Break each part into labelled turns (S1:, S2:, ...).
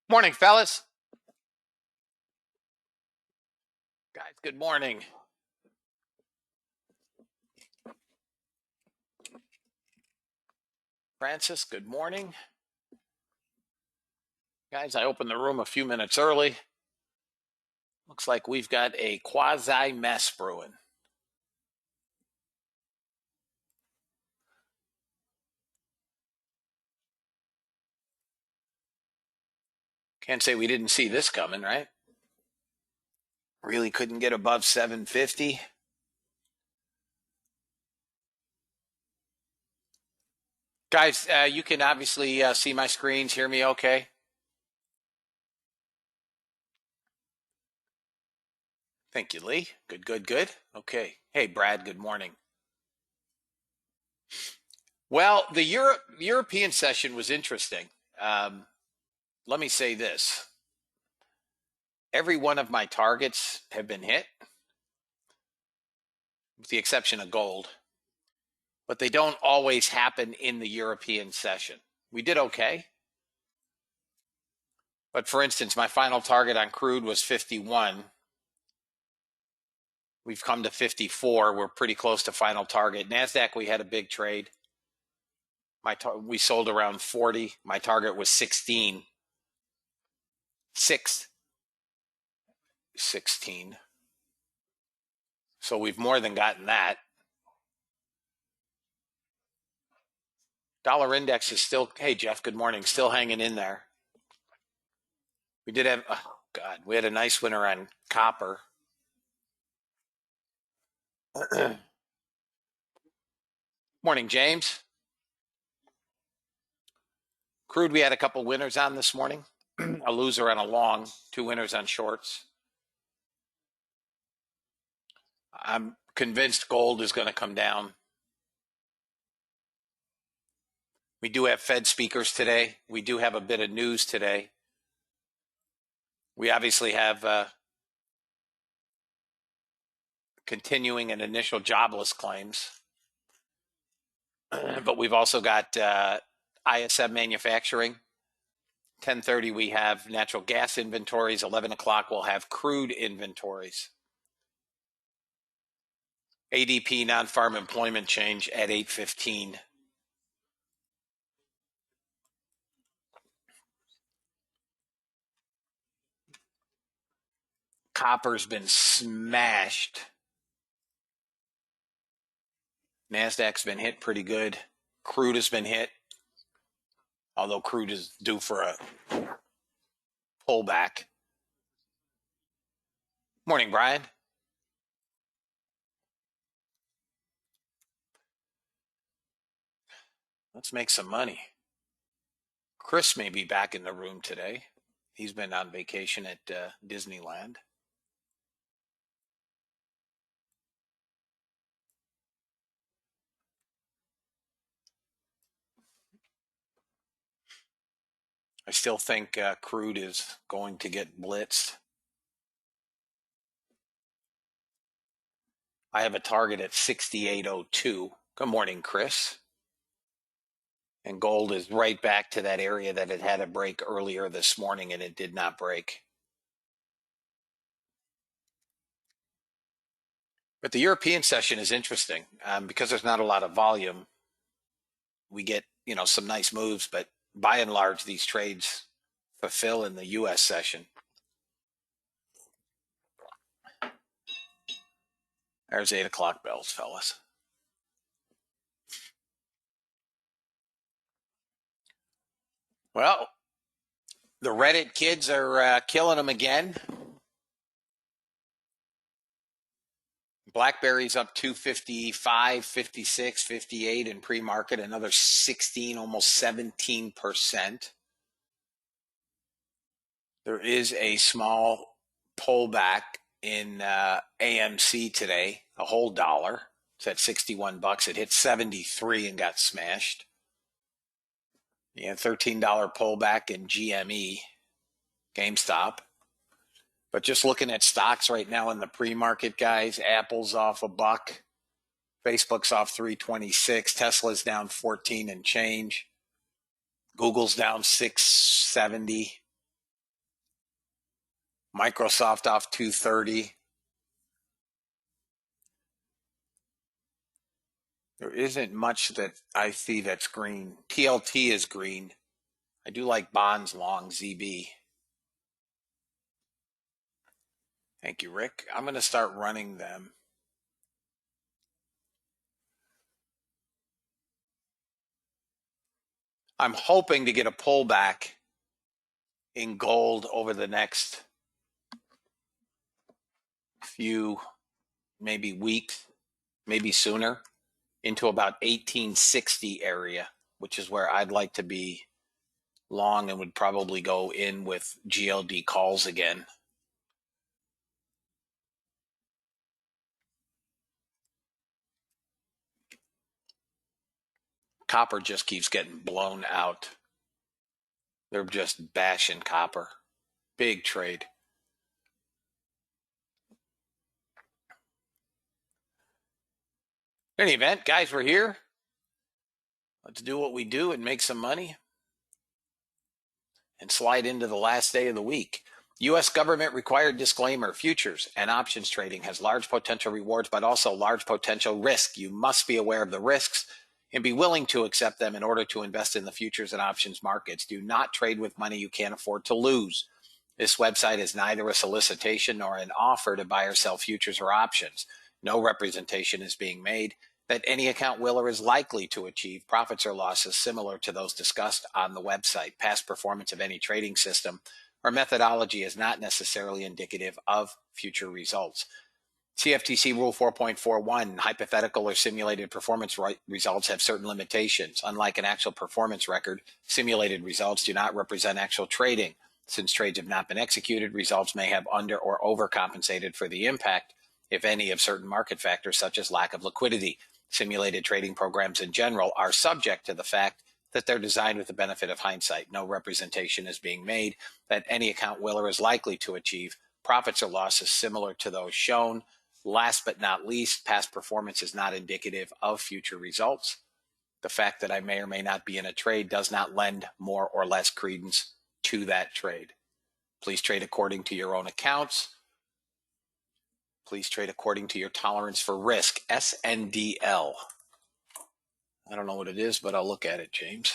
S1: Morning, fellas. Guys, good morning. Francis, good morning. Guys, I opened the room a few minutes early. Looks like we've got a quasi mess brewing. Can't say we didn't see this coming, right? Really couldn't get above 750. Guys, you can obviously see my screens, hear me okay? Thank you, Lee. Good, good, good. Okay. Hey, Brad, good morning. Well, the European session was interesting. Um, Let me say this. Every one of my targets have been hit, with the exception of gold, but they don't always happen in the European session. We did okay. But for instance, my final target on crude was 51. We've come to 54. We're pretty close to final target. NASDAQ, we had a big trade. We sold around 40. My target was 16. 16. So we've more than gotten that. Dollar index is still, hey, Jeff, good morning, still hanging in there. We did have, oh, God, we had a nice winner on copper. Morning, James. Crude, we had a couple winners on this morning. A loser on a long, two winners on shorts. I'm convinced gold is going to come down. We do have Fed speakers today. We do have a bit of news today. We obviously have continuing and initial jobless claims. But we've also got ISM manufacturing. 10:30 we have natural gas inventories. 11 o'clock we'll have crude inventories. ADP non-farm employment change at 8:15. Copper's been smashed. NASDAQ's been hit pretty good. Crude has been hit, although crude is due for a pullback. Morning, Brian. Let's make some money. Chris may be back in the room today. He's been on vacation at Disneyland. I still think crude is going to get blitzed. I have a target at 68.02. Good morning, Chris. And gold is right back to that area that it had a break earlier this morning, and it did not break. But the European session is interesting because there's not a lot of volume. We get, some nice moves, but by and large, these trades fulfill in the U.S. session. There's 8 o'clock bells, fellas. Well, the Reddit kids are killing them again. BlackBerry's up 255, 56, 58 in pre-market, another 16, almost 17%. There is a small pullback in AMC today, a whole dollar. It's at 61 bucks. It hit 73 and got smashed. Yeah, $13 pullback in GME, GameStop. But just looking at stocks right now in the pre-market, guys, Apple's off a buck. Facebook's off 326. Tesla's down 14 and change. Google's down 670. Microsoft off 230. There isn't much that I see that's green. TLT is green. I do like bonds long, ZB. Thank you, Rick. I'm going to start running them. I'm hoping to get a pullback in gold over the next few, maybe weeks, maybe sooner, into about 1860 area, which is where I'd like to be long and would probably go in with GLD calls again. Copper just keeps getting blown out. They're just bashing copper. Big trade. In any event, guys, we're here. Let's do what we do and make some money and slide into the last day of the week. U.S. government required disclaimer: futures and options trading has large potential rewards, but also large potential risk. You must be aware of the risks and be willing to accept them in order to invest in the futures and options markets. Do not trade with money you can't afford to lose. This website is neither a solicitation nor an offer to buy or sell futures or options. No representation is being made that any account will or is likely to achieve profits or losses similar to those discussed on the website. Past performance of any trading system or methodology is not necessarily indicative of future results. CFTC Rule 4.41, hypothetical or simulated performance results have certain limitations. Unlike an actual performance record, simulated results do not represent actual trading. Since trades have not been executed, results may have under or overcompensated for the impact, if any, of certain market factors such as lack of liquidity. Simulated trading programs in general are subject to the fact that they're designed with the benefit of hindsight. No representation is being made that any account will or is likely to achieve profits or losses similar to those shown. Last but not least, past performance is not indicative of future results. The fact that I may or may not be in a trade does not lend more or less credence to that trade. Please trade according to your own accounts. Please trade according to your tolerance for risk. SNDL. I don't know what it is, but I'll look at it, James.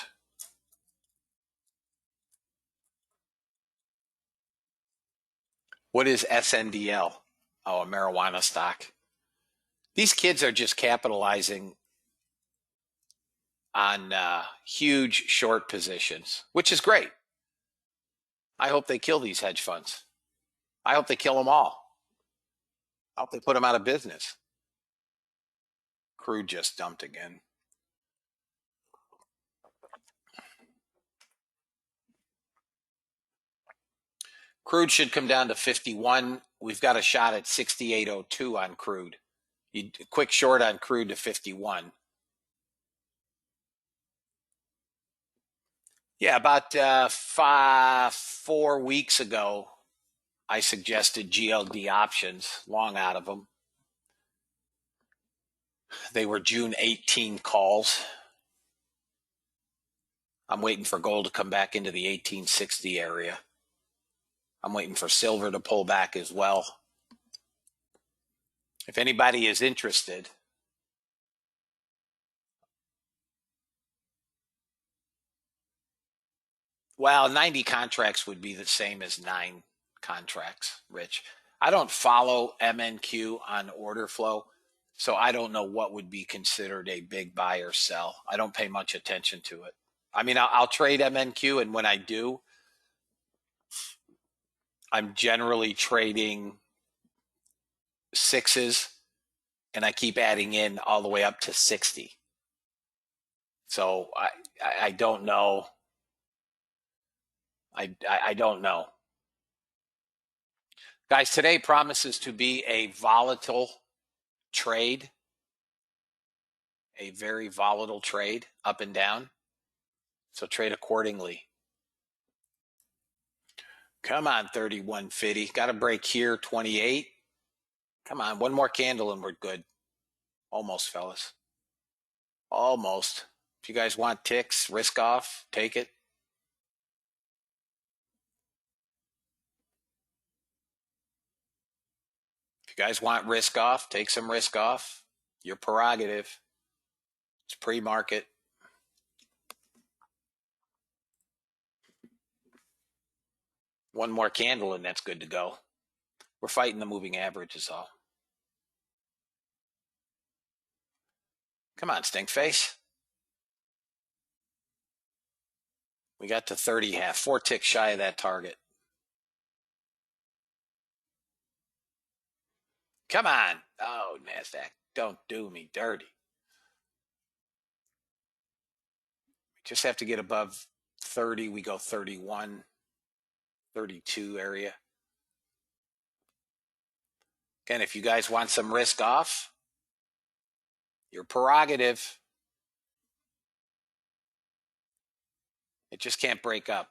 S1: What is SNDL? Oh, a marijuana stock. These kids are just capitalizing on huge short positions, which is great. I hope they kill these hedge funds. I hope they kill them all. I hope they put them out of business. Crude just dumped again. Crude should come down to 51. We've got a shot at 68.02 on crude. You quick short on crude to 51. Yeah, about 4 weeks ago, I suggested GLD options, long out of them. They were June 18 calls. I'm waiting for gold to come back into the 1860 area. I'm waiting for silver to pull back as well. If anybody is interested, well, 90 contracts would be the same as 9 contracts, Rich. I don't follow MNQ on order flow, so I don't know what would be considered a big buy or sell. I don't pay much attention to it. I mean, I'll trade MNQ, and when I do, I'm generally trading sixes, and I keep adding in all the way up to 60. So I don't know. I don't know. Guys, today promises to be a volatile trade, a very volatile trade up and down. So trade accordingly. Come on, 3150. Got a break here, 28. Come on, one more candle and we're good. Almost, fellas. Almost. If you guys want ticks, risk off, take it. If you guys want risk off, take some risk off. Your prerogative. It's pre-market. One more candle and that's good to go. We're fighting the moving average is all. Come on, stink face. We got to 30.5, 4 ticks shy of that target. Come on. Oh, NASDAQ, don't do me dirty. We just have to get above 30. We go 31, 32 area. Again, if you guys want some risk off, your prerogative. It just can't break up.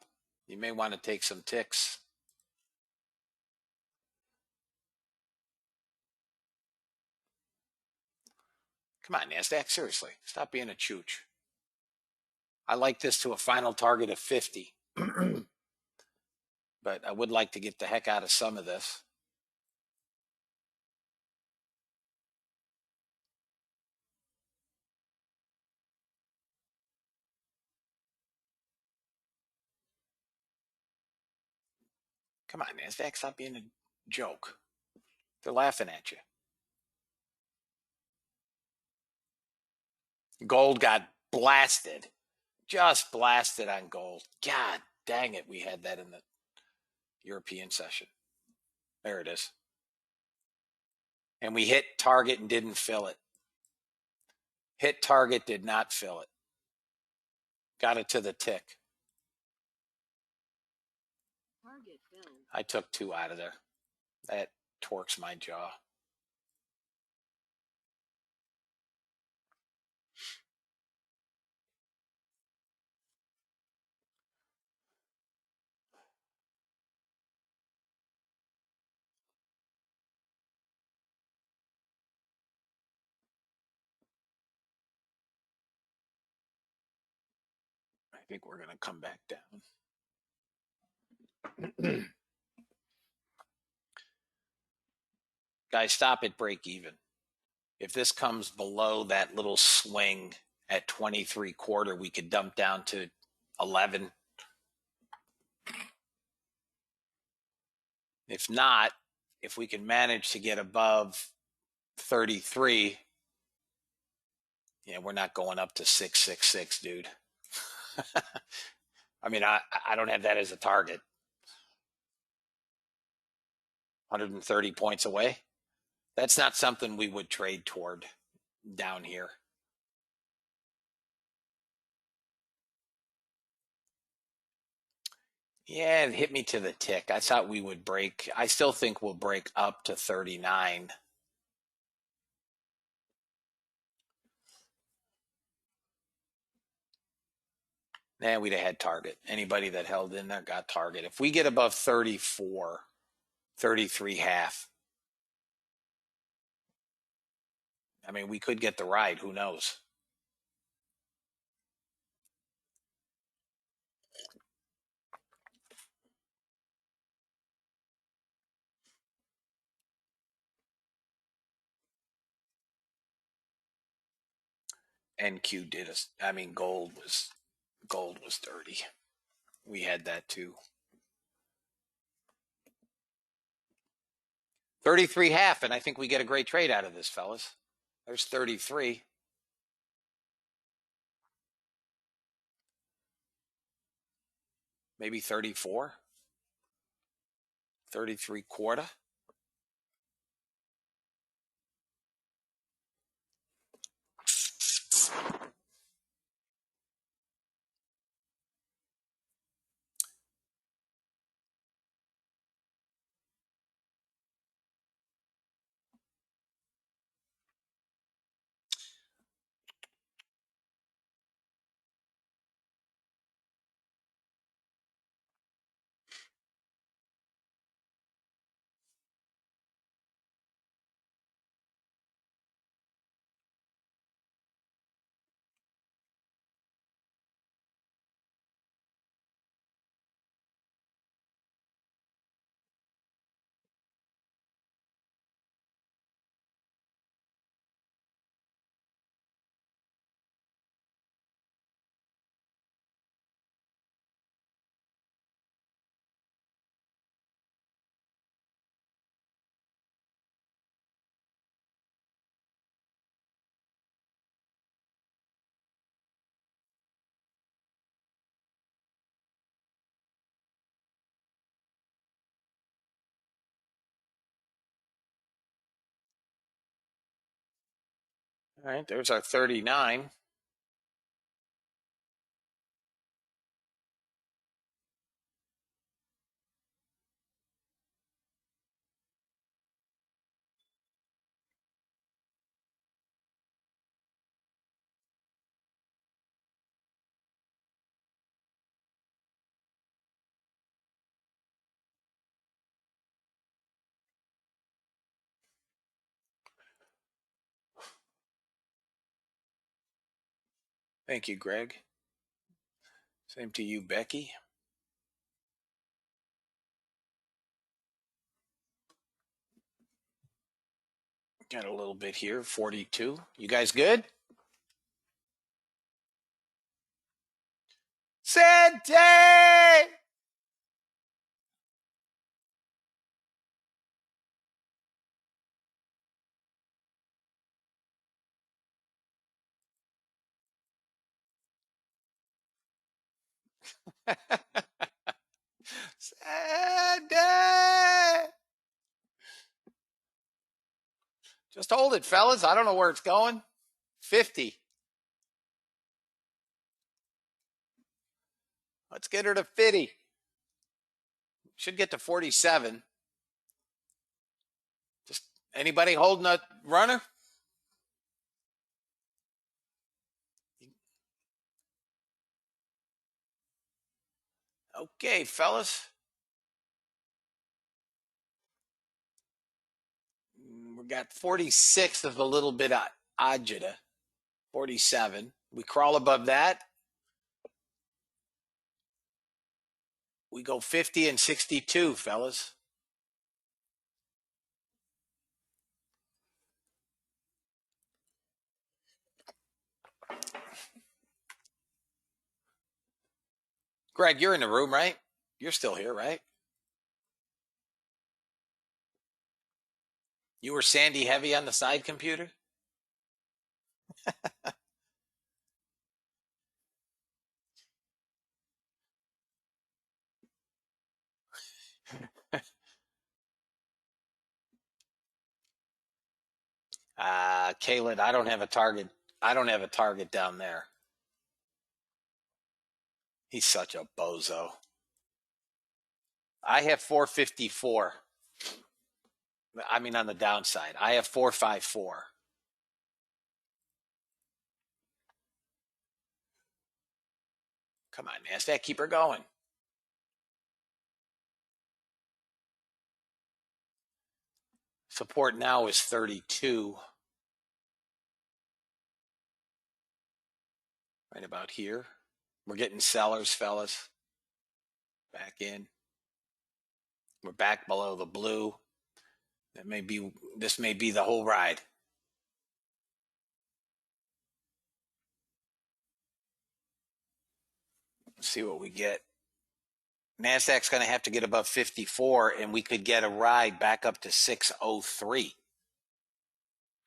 S1: You may want to take some ticks. Come on, NASDAQ, seriously. Stop being a chooch. I like this to a final target of 50. But I would like to get the heck out of some of this. Come on, NASDAQ, stop being a joke. They're laughing at you. Gold got blasted. Just blasted on gold. God dang it, we had that in the European session. There it is. And we hit target and didn't fill it. Hit target, did not fill it. Got it to the tick. I took 2 out of there. That torques my jaw. I think we're going to come back down. Guys, stop at break even. If this comes below that little swing at 23.25, we could dump down to 11. If not, if we can manage to get above 33, yeah, we're not going up to 666, dude. I mean, I don't have that as a target. 130 points away. That's not something we would trade toward down here. Yeah, it hit me to the tick. I thought we would break. I still think we'll break up to 39. Nah, we'd have had target. Anybody that held in there got target. If we get above 34, 33.5, I mean, we could get the ride. Who knows? NQ did us. I mean, gold was dirty. We had that too. 33.5, and I think we get a great trade out of this, fellas. There's 33. Maybe 34. 33.25. All right, there's our 39. Thank you, Greg. Same to you, Becky. Got a little bit here, 42. You guys good? Sente! Sente! Just hold it, fellas. I don't know where it's going. 50. Let's get her to 50. Should get to 47. Just anybody holding a runner? Okay, fellas. We got 46 of a little bit of agita. 47. We crawl above that. We go 50 and 62, fellas. Greg, you're in the room, right? You're still here, right? You were Sandy heavy on the side computer? Kaylin, I don't have a target. I don't have a target down there. He's such a bozo. I have 454. I mean, on the downside, I have 454. Come on, NASDAQ, keep her going. Support now is 32. Right about here. We're getting sellers, fellas. Back in. We're back below the blue. This may be the whole ride. Let's see what we get. NASDAQ's going to have to get above 54, and we could get a ride back up to 603.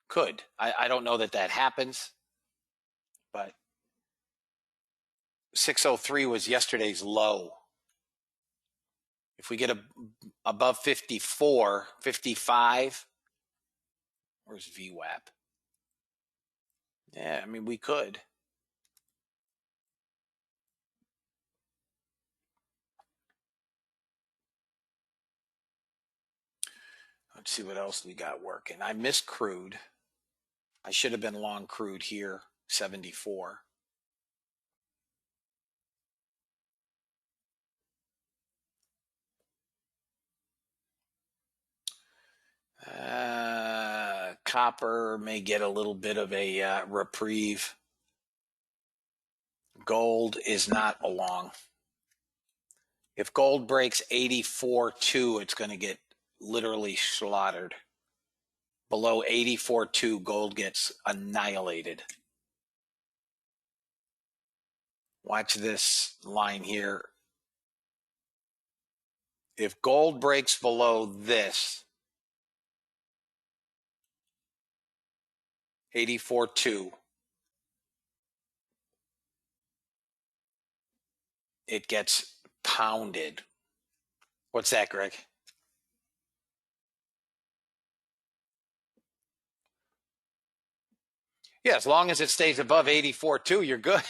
S1: Could. I don't know that happens, but 603 was yesterday's low. If we get above 54, 55, where's VWAP? Yeah, I mean, we could. Let's see what else we got working. I missed crude. I should have been long crude here, 74. Copper may get a little bit of a reprieve. Gold is not along. If gold breaks 84.2, it's going to get literally slaughtered. Below 84.2, gold gets annihilated. Watch this line here. If gold breaks below this, 84.2, it gets pounded. What's that, Greg? Yeah, as long as it stays above 84.2, you're good.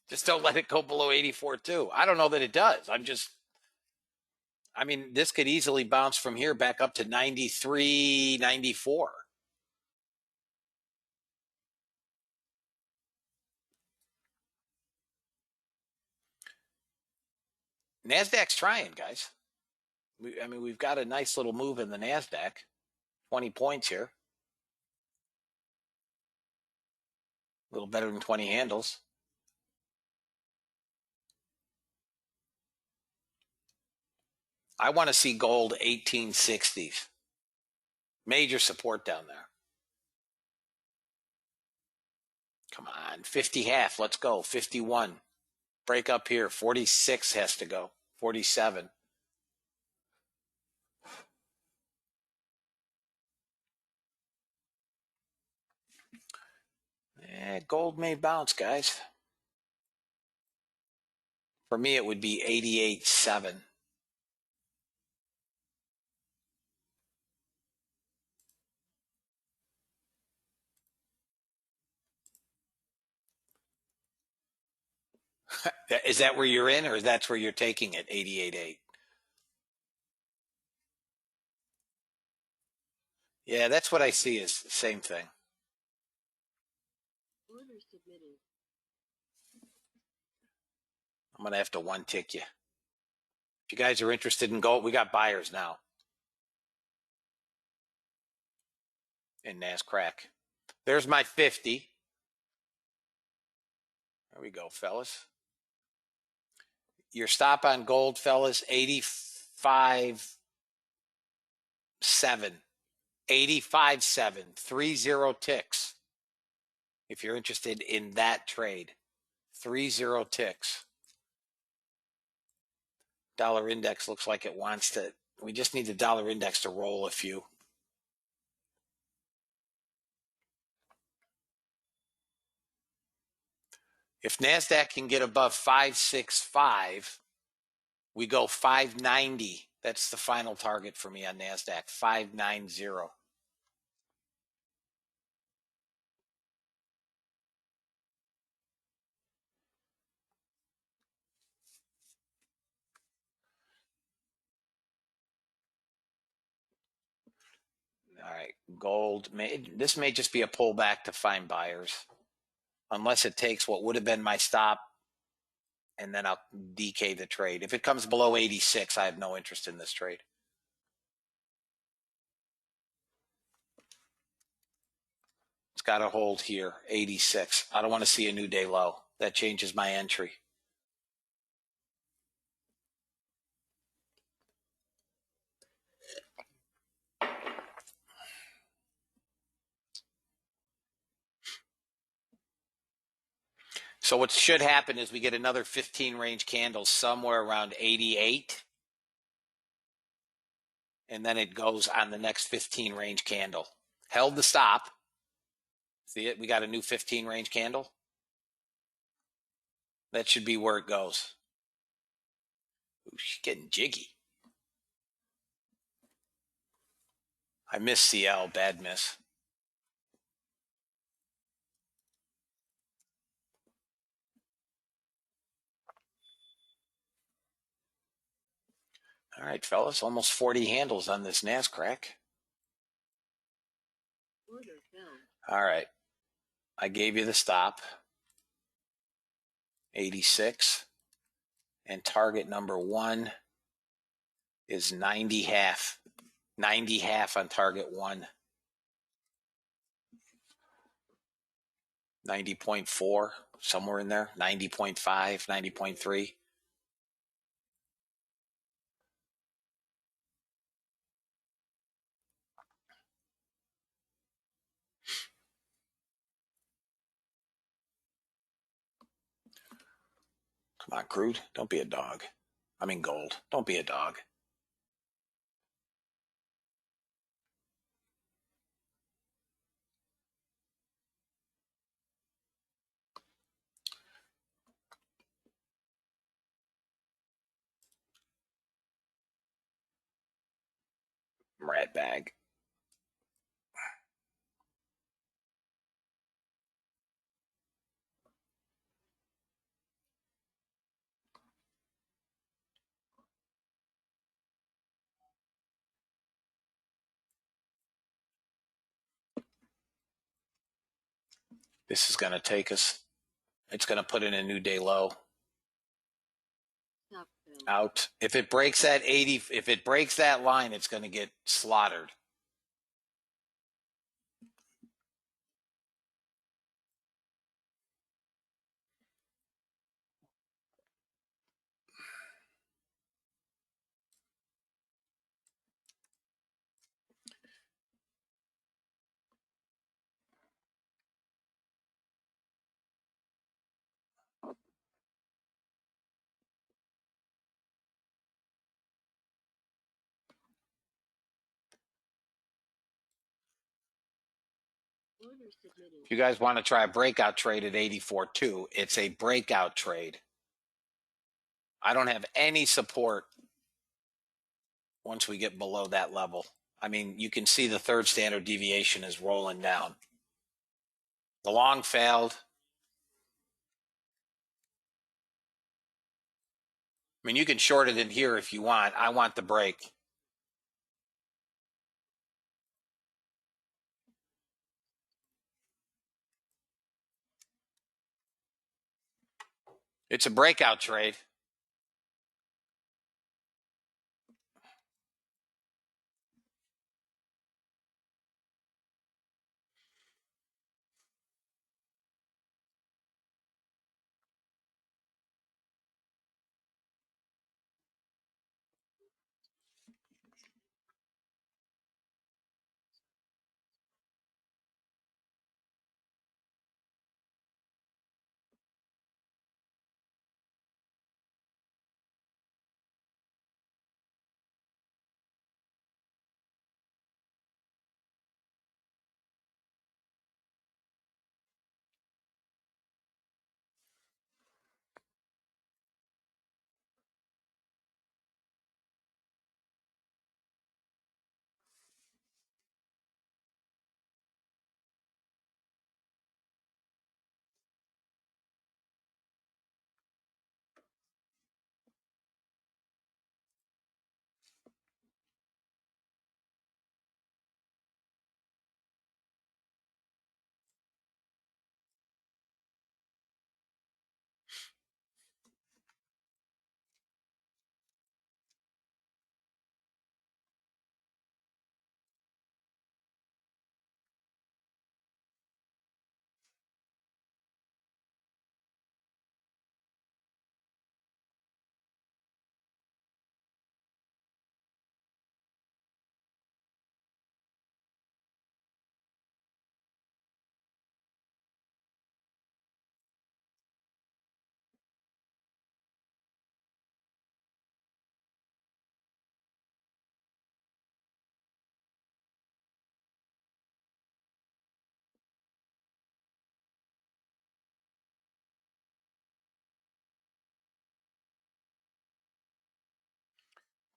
S1: Just don't let it go below 84.2. I don't know that it does. I mean, this could easily bounce from here back up to 93, 94. NASDAQ's trying, guys. I mean, we've got a nice little move in the NASDAQ, 20 points here. A little better than 20 handles. I want to see gold 1860s. Major support down there. Come on, 50 half. Let's go. 51. Break up here. 46 has to go. 47. Gold may bounce, guys. For me, it would be 88.7. Is that where you're in, or that's where you're taking it? 88.8. Yeah, that's what I see as the same thing.
S2: Order submitted.
S1: I'm gonna have to one tick you. If you guys are interested in gold, we got buyers now in NASCRAC. There's my 50. There we go, fellas. Your stop on gold, fellas, 85.7. 85.7. 30 ticks. If you're interested in that trade, 30 ticks. Dollar index looks like it wants to. We just need the dollar index to roll a few. If NASDAQ can get above 565, we go 590. That's the final target for me on NASDAQ, 590. All right, gold. This may just be a pullback to find buyers, unless it takes what would have been my stop, and then I'll DK the trade. If it comes below 86, I have no interest in this trade. It's got to hold here, 86. I don't want to see a new day low. That changes my entry. So what should happen is we get another 15 range candle somewhere around 88. And then it goes on the next 15 range candle. Held the stop. See it? We got a new 15 range candle. That should be where it goes. Ooh, she's getting jiggy. I miss CL. Bad miss. All right, fellas. Almost 40 handles on this NASCRAC.
S2: Order filled.
S1: All right. I gave you the stop. 86. And target number 1 is 90 half. 90 half on target 1. 90.4, somewhere in there. 90.5, 90.3. Come on, crude. Don't be a dog. I mean, gold. Don't be a dog. Rat bag. This is going to take us, it's going to put in a new day low.
S2: Stop film.
S1: Out. If it breaks that 80, if it breaks that line, it's going to get slaughtered.
S2: Order submitted.
S1: If you guys want to try a breakout trade at 84.2, it's a breakout trade. I don't have any support once we get below that level. I mean, you can see the third standard deviation is rolling down. The long failed. I mean, you can short it in here if you want. I want the break. It's a breakout trade.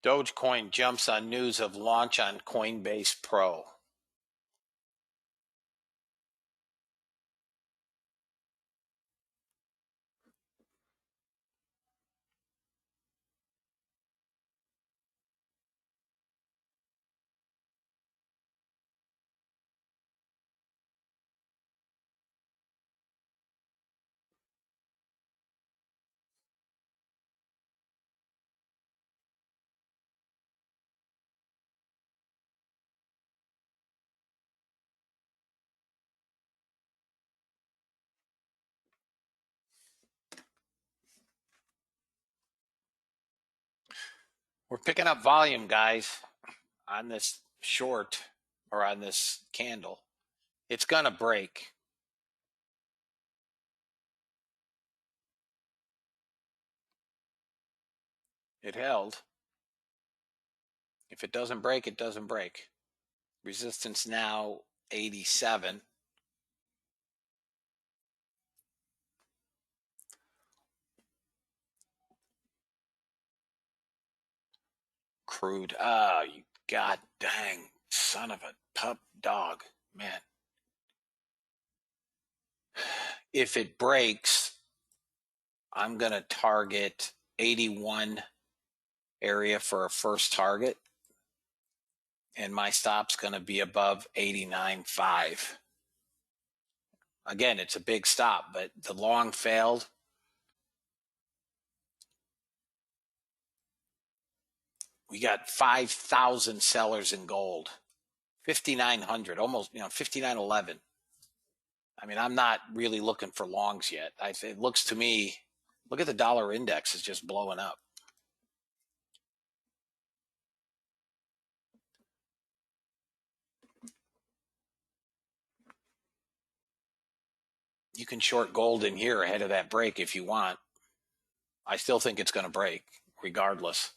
S1: Dogecoin jumps on news of launch on Coinbase Pro. We're picking up volume, guys, on this short or on this candle. It's going to break. It held. If it doesn't break, it doesn't break. Resistance now 87. Crude. Oh, you god dang son of a pup dog. Man. If it breaks, I'm going to target 81 area for a first target. And my stop's going to be above 89.5. Again, it's a big stop, but the long failed. We got 5,000 sellers in gold, 5,900, almost, 5,911. I mean, I'm not really looking for longs yet. It looks to me, look at the dollar index is just blowing up. You can short gold in here ahead of that break if you want. I still think it's going to break regardless.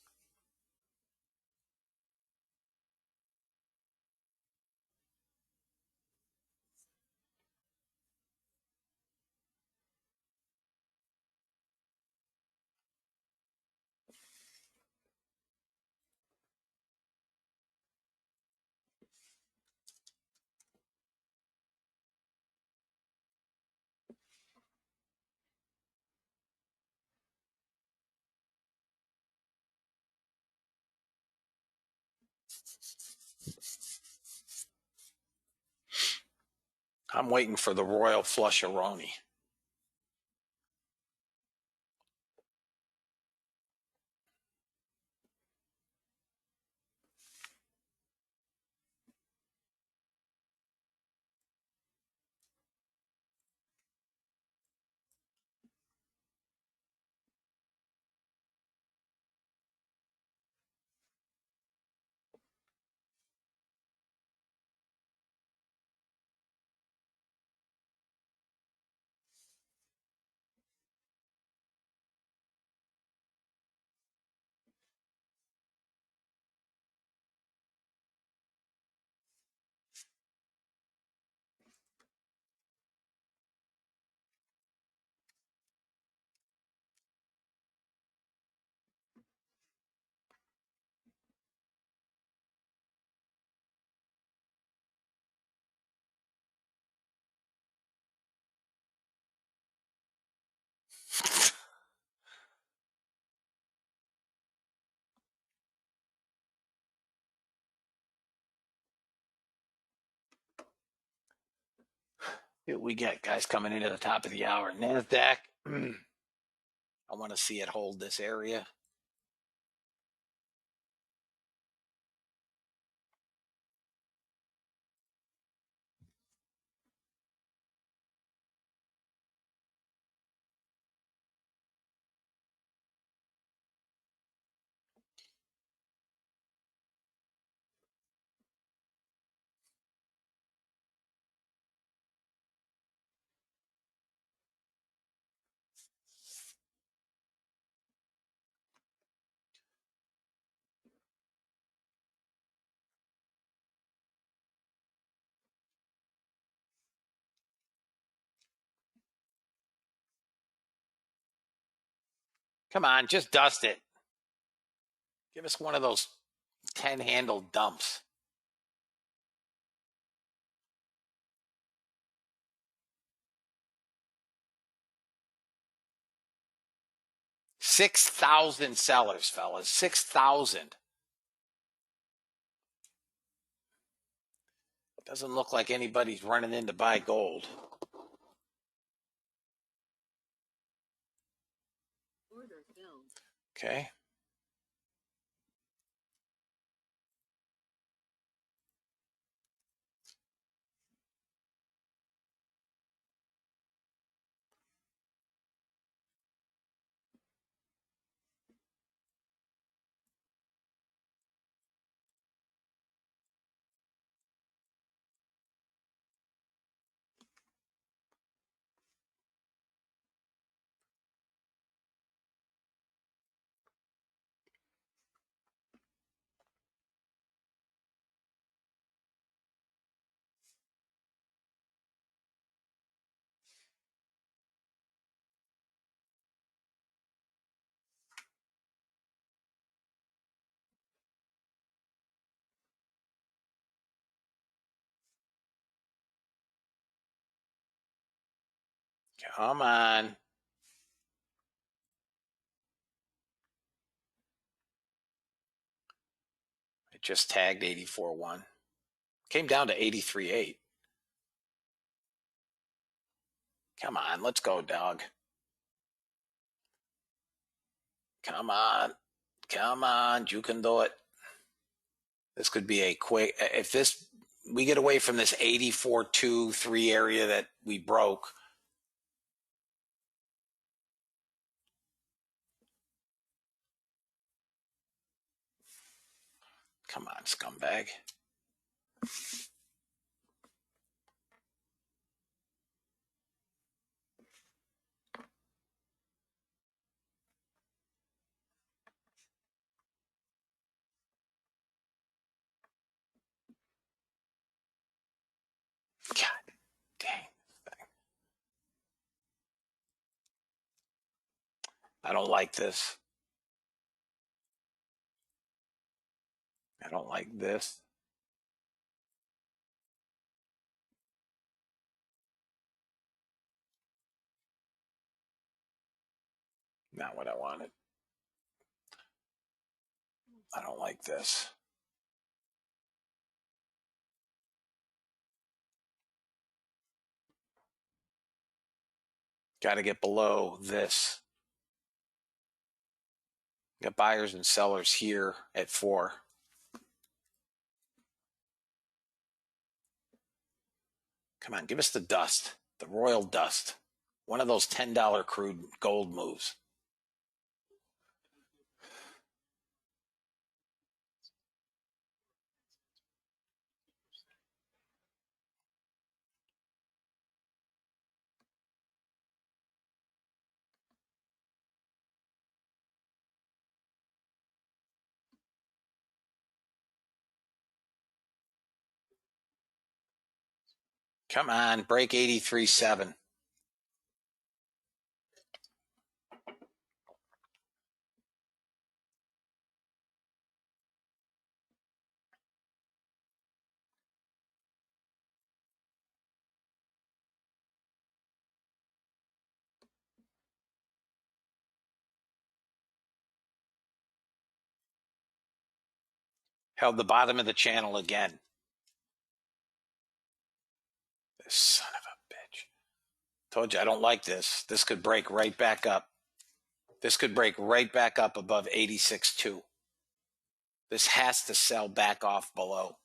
S1: I'm waiting for the Royal Flusheroni. Here we get guys coming into the top of the hour. NASDAQ. I want to see it hold this area. Come on, just dust it. Give us one of those 10 handle dumps. $6,000 sellers, fellas. 6,000. Doesn't look like anybody's running in to buy gold.
S2: Order filled.
S1: Okay. Come on. It just tagged 84.1. Came down to 83.8. Come on, let's go, dog. Come on. Come on. You can do it. This could be a quick, if this, we get away from this 84-2-3 area that we broke. Come on, scumbag. God dang. I don't like this. I don't like this. Not what I wanted. I don't like this. Got to get below this. Got buyers and sellers here at 4. Come on, give us the dust, the royal dust. One of those $10 crude gold moves. Come on, break 83.7. Held the bottom of the channel again. This son of a bitch. Told you I don't like this. This could break right back up. This could break right back up above 86.2. This has to sell back off below.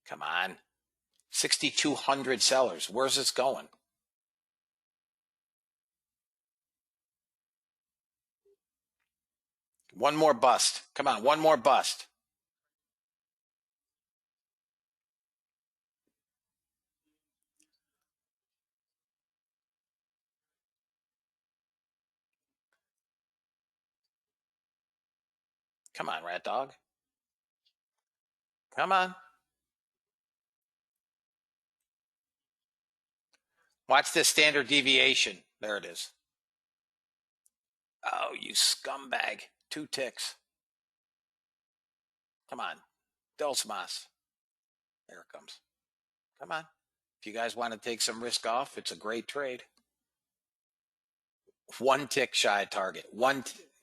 S1: Come on. 6,200 sellers. Where's this going? One more bust. Come on, one more bust. Come on, rat dog. Come on. Watch this standard deviation. There it is. Oh, you scumbag. 2 ticks. Come on. Dos mas. There it comes. Come on. If you guys want to take some risk off, it's a great trade. 1 tick shy of target.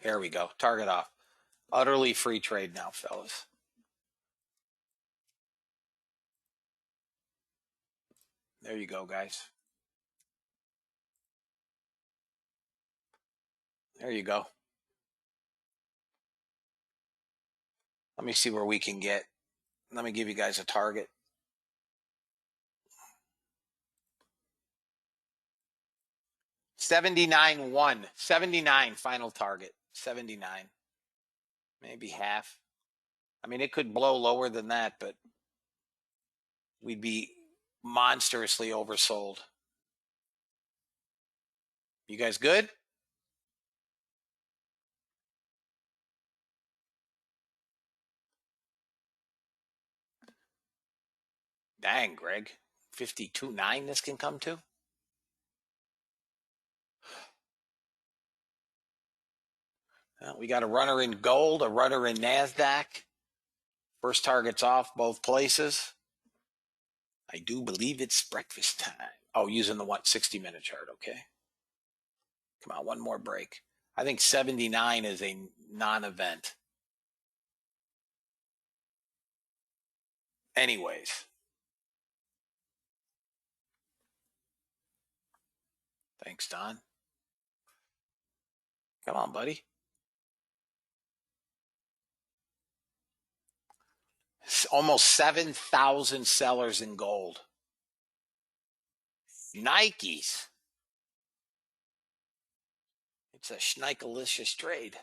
S1: There we go. Target off. Utterly free trade now, fellas. There you go, guys. There you go. Let me see where we can get. Let me give you guys a target. $79.1. 79 final target. 79. Maybe half. I mean, it could blow lower than that, but we'd be monstrously oversold. You guys good? Dang, Greg. 52.9 this can come to? Well, we got a runner in gold, a runner in NASDAQ. First target's off both places. I do believe it's breakfast time. Oh, using the 60-minute chart, okay. Come on, one more break. I think 79 is a non-event. Anyways. Thanks, Don. Come on, buddy. It's almost 7,000 sellers in gold. Nikes. It's a schnikelicious trade.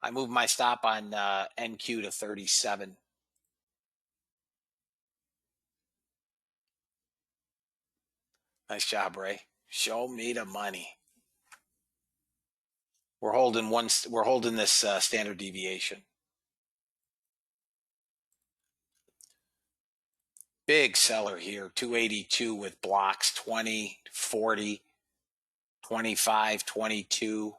S1: I moved my stop on NQ to 37. Nice job, Ray. Show me the money. We're holding this standard deviation. Big seller here, 282 with blocks 20, 40, 25, 22.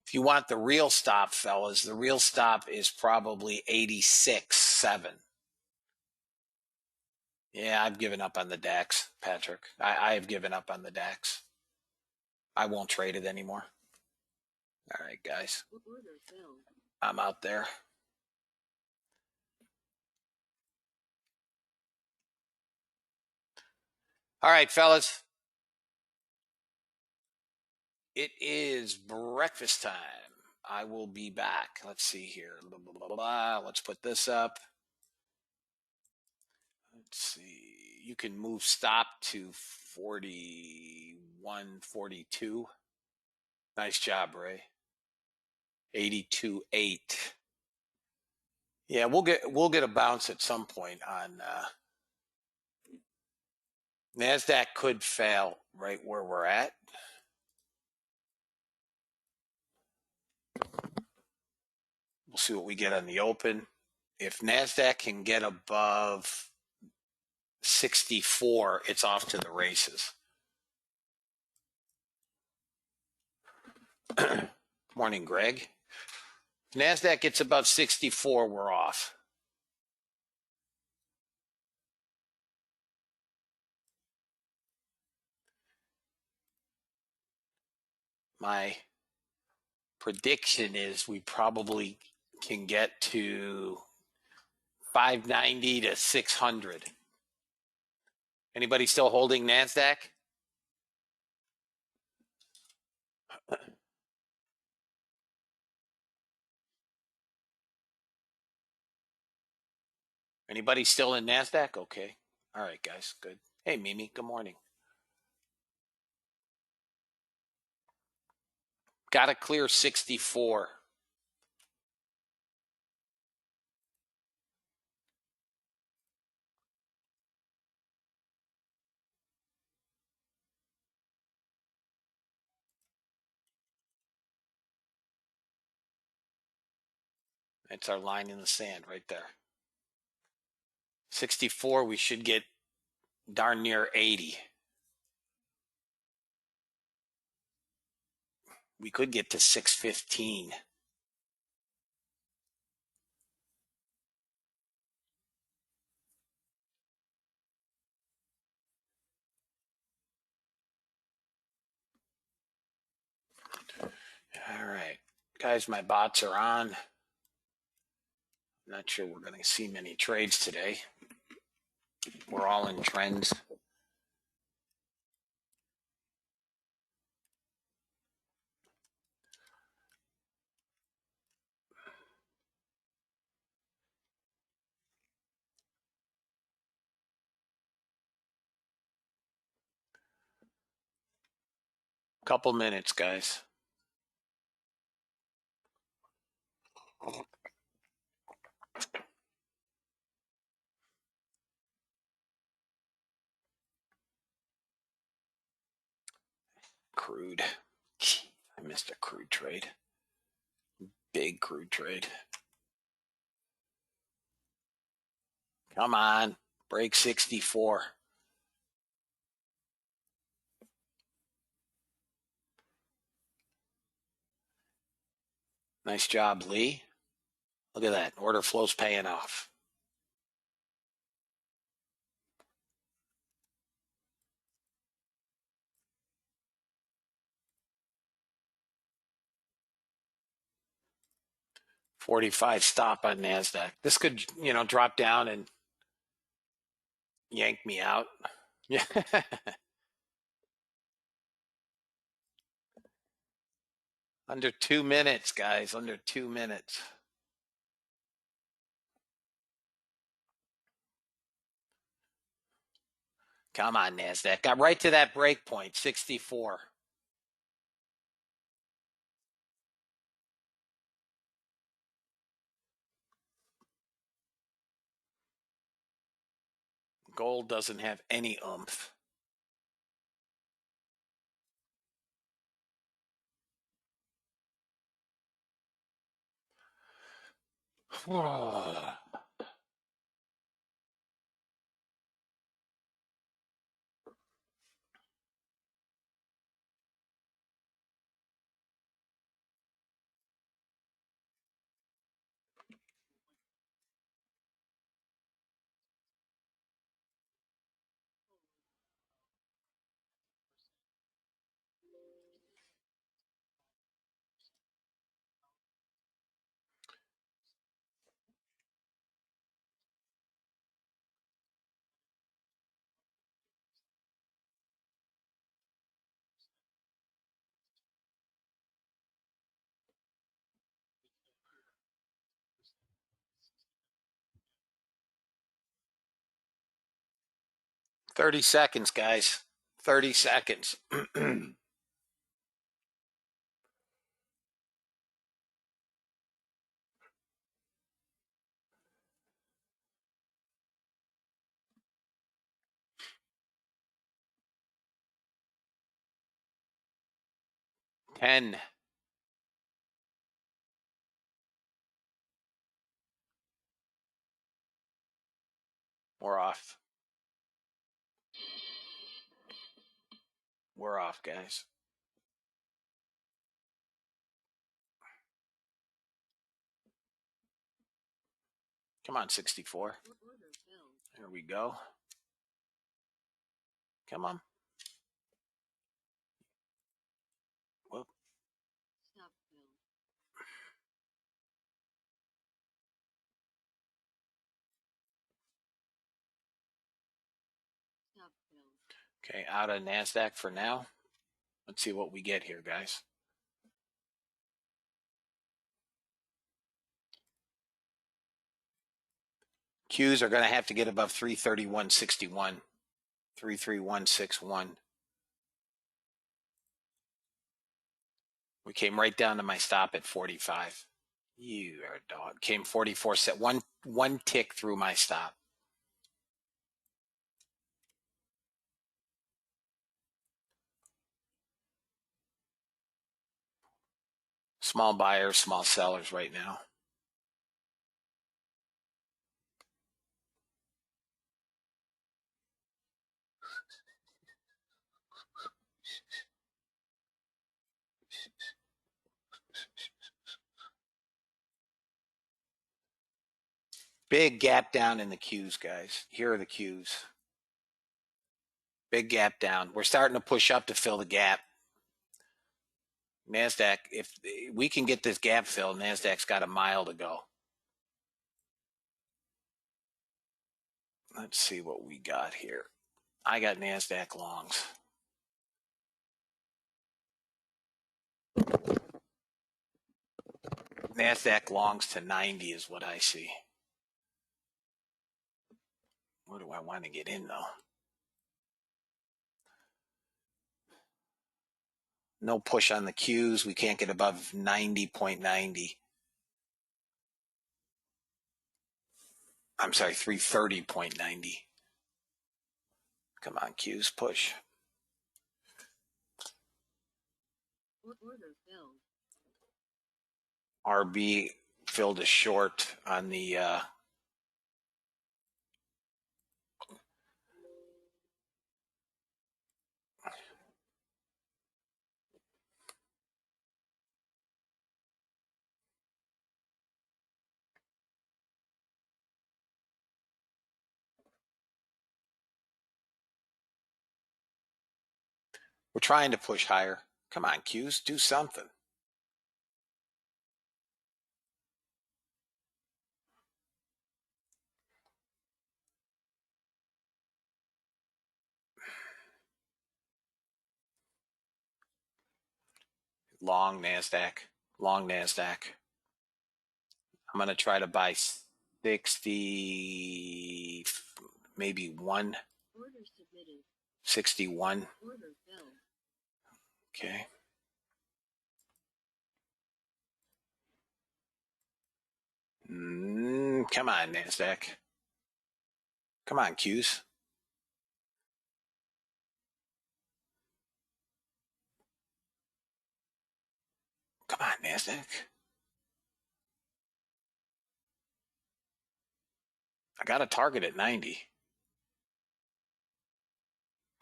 S1: If you want the real stop, fellas, the real stop is probably 86.7. Yeah, I've given up on the DAX, Patrick. I have given up on the DAX. I won't trade it anymore. All right, guys.
S2: Order filled.
S1: I'm out there. All right, fellas. It is breakfast time. I will be back. Let's see here. Blah, blah, blah, blah. Let's put this up. Let's see. You can move stop to 41, 42. Nice job, Ray. 82.8. Yeah, we'll get a bounce at some point on NASDAQ could fail right where we're at. We'll see what we get on the open. If NASDAQ can get above 64, it's off to the races. Morning, Greg. If NASDAQ gets above 64, we're off. My prediction is we probably can get to 590 to 600. Anybody still holding NASDAQ? Anybody still in NASDAQ? Okay. All right, guys. Good. Hey, Mimi. Good morning. Got to clear 64. That's our line in the sand right there. 64, we should get darn near 80. We could get to 615. All right. Guys, my bots are on. Not sure we're going to see many trades today. We're all in trends. Couple minutes, guys. Crude. I missed a crude trade. Big crude trade. Come on. Break 64. Nice job, Lee. Look at that. Order flow's paying off. $45 stop on NASDAQ. This could, drop down and yank me out. Yeah. Under 2 minutes, guys. Under 2 minutes. Come on, NASDAQ. Got right to that break point, 64. Gold doesn't have any oomph. Whoa. $30 seconds, guys. 30 seconds. 10. We're off. We're off, guys. Come on, 64.
S2: Order filled.
S1: There we go. Come on. Whoop.
S2: Stop filled. Stop filled.
S1: Okay, out of NASDAQ for now. Let's see what we get here, guys. Qs are going to have to get above 331.61. 331.61. We came right down to my stop at 45. You are a dog. Came 44 cent. One tick through my stop. Small buyers, small sellers right now. Big gap down in the Qs, guys. Here are the Qs. Big gap down. We're starting to push up to fill the gap. NASDAQ, if we can get this gap filled, NASDAQ's got a mile to go. Let's see what we got here. I got NASDAQ longs. NASDAQ longs to 90 is what I see. Where do I want to get in, though? No push on the Qs. We can't get above 90.90. I'm sorry, 330.90. Come on, Qs, push.
S2: Order filled.
S1: RB filled a short on the We're trying to push higher. Come on, Qs, do something. Long NASDAQ. Long NASDAQ. I'm going to try to buy 60, maybe one.
S2: Order submitted.
S1: 61.
S2: Order filled.
S1: Okay. Come on, NASDAQ. Come on, Qs. Come on, NASDAQ. I got a target at 90.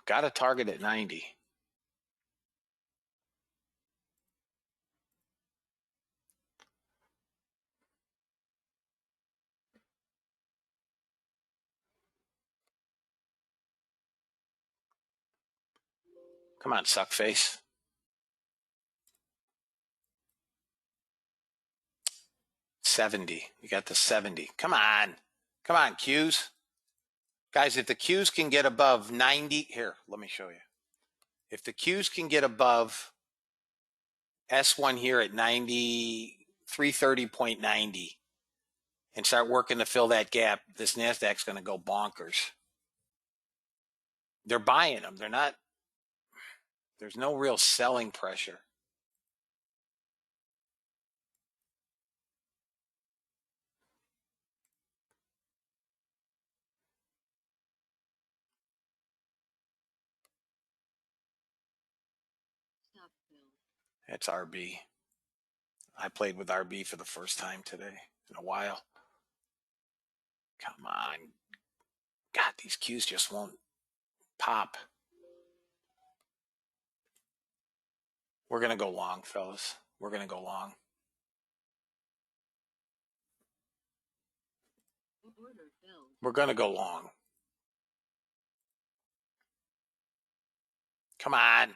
S1: Got a target at 90. Come on, suckface. $70. You got the 70. Come on. Come on, Qs. Guys, if the Qs can get above 90, here, let me show you. If the Qs can get above S1 here at 90, 330.90 and start working to fill that gap, this NASDAQ's going to go bonkers. They're buying them. They're not, there's no real selling pressure.
S2: Stop filled.
S1: That's RB. I played with RB for the first time today in a while. Come on. God, these Qs just won't pop. We're going to go long, fellas. We're going to go long.
S2: Order filled.
S1: We're going to go long. Come on.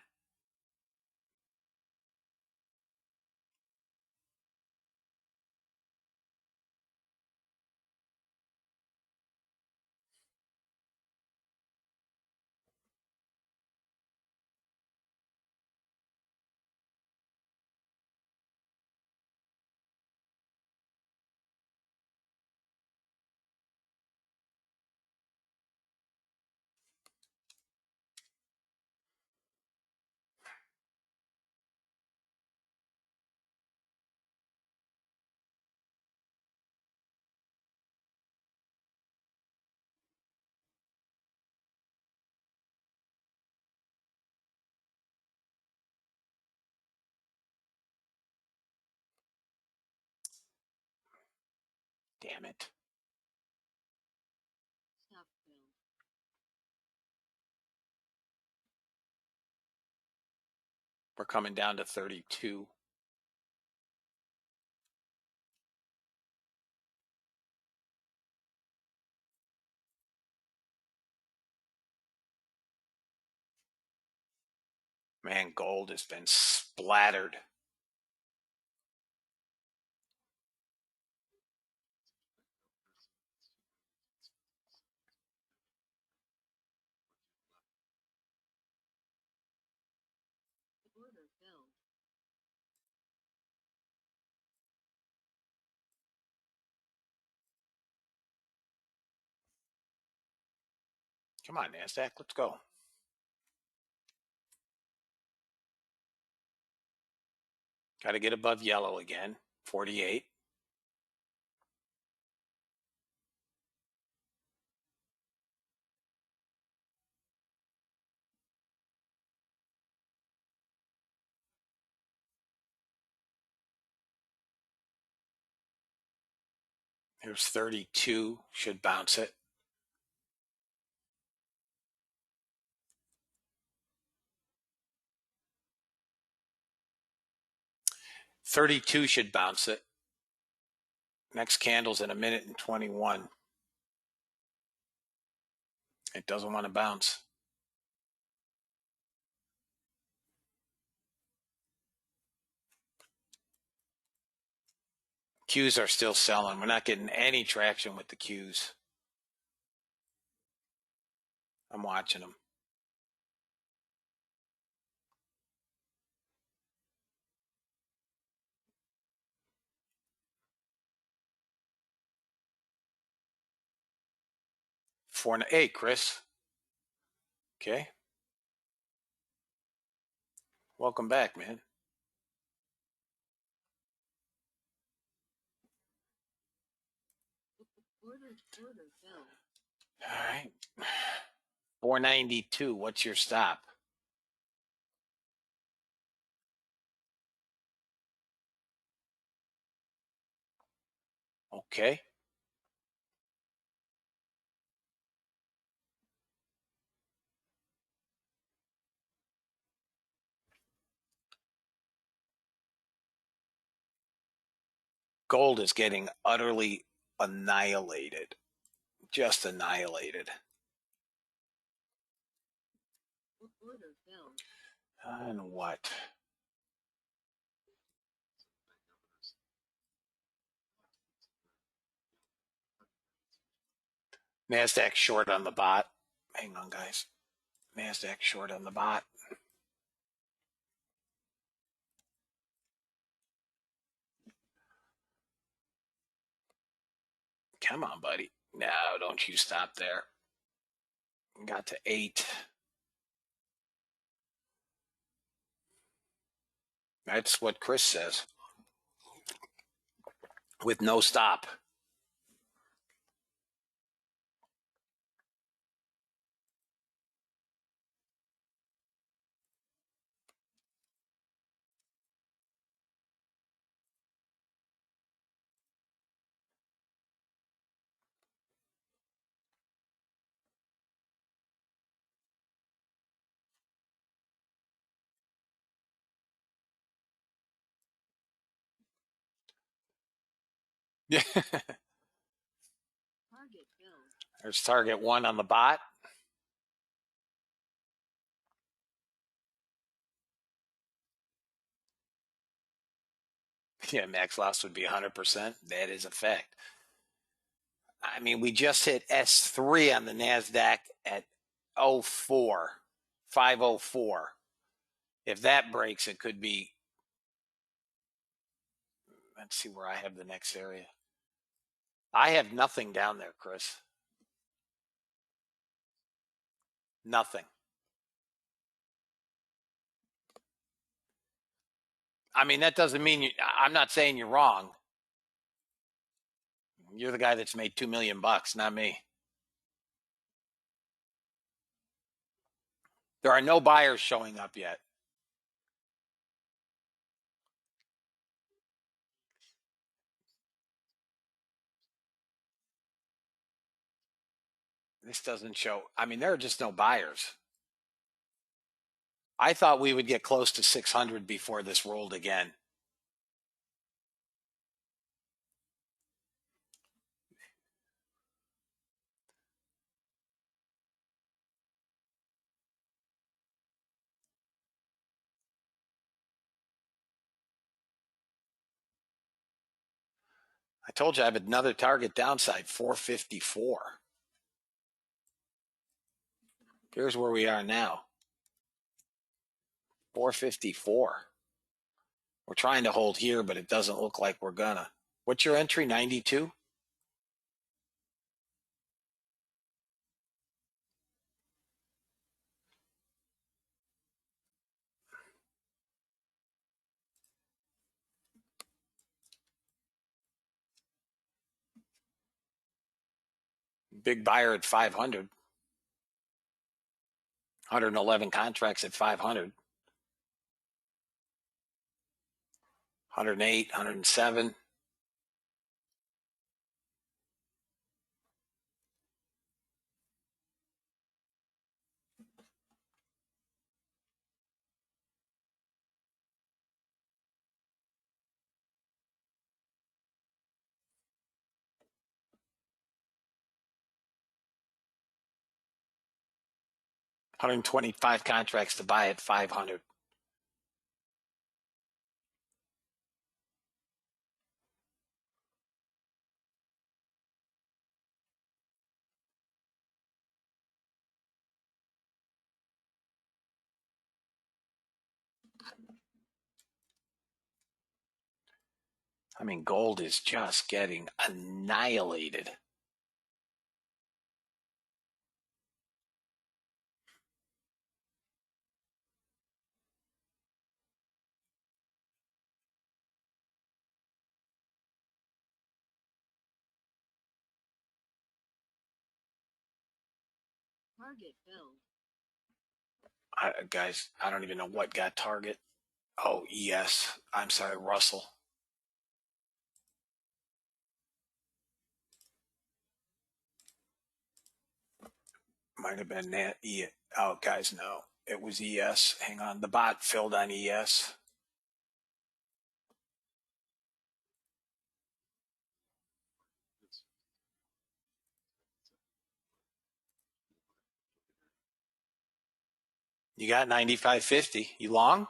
S1: Damn it.
S2: Stop filled.
S1: We're coming down to 32. Man, gold has been splattered.
S2: Order filled.
S1: Come on, NASDAQ, let's go. Got to get above yellow again. 48. Here's 32. Should bounce it. $32 should bounce it. Next candle's in a minute and 21. It doesn't want to bounce. Qs are still selling. We're not getting any traction with the Qs. I'm watching them. Hey, Chris. Okay. Welcome back, man.
S2: Order filled.
S1: All right. 492. What's your stop? Okay. Gold is getting utterly annihilated. Just annihilated.
S2: Order filled.
S1: And what? NASDAQ short on the bot. Hang on, guys. NASDAQ short on the bot. Come on, buddy. No, don't you stop there. Got to 8. That's what Chris says. With no stop. Yeah.
S2: Target filled.
S1: There's target 1 on the bot. Yeah, max loss would be 100%. That is a fact. I mean, we just hit S3 on the NASDAQ at 04, 504. If that breaks, it could be. Let's see where I have the next area. I have nothing down there, Chris. Nothing. I mean, that doesn't mean I'm not saying you're wrong. You're the guy that's made $2 million, not me. There are no buyers showing up yet. This doesn't show. I mean, there are just no buyers. I thought we would get close to 600 before this rolled again. I told you I have another target downside, 454. Here's where we are now. 454. We're trying to hold here, but it doesn't look like we're gonna. What's your entry? 92? Big buyer at 500. 111 contracts at 500. 108, 107. $125 contracts to buy at 500. I mean, gold is just getting annihilated.
S2: Target filled.
S1: Guys, I don't even know what got target. Oh, ES. I'm sorry, Russell. Might have been that. Oh, guys, no. It was ES. Hang on. The bot filled on ES. You got 95.50. You long?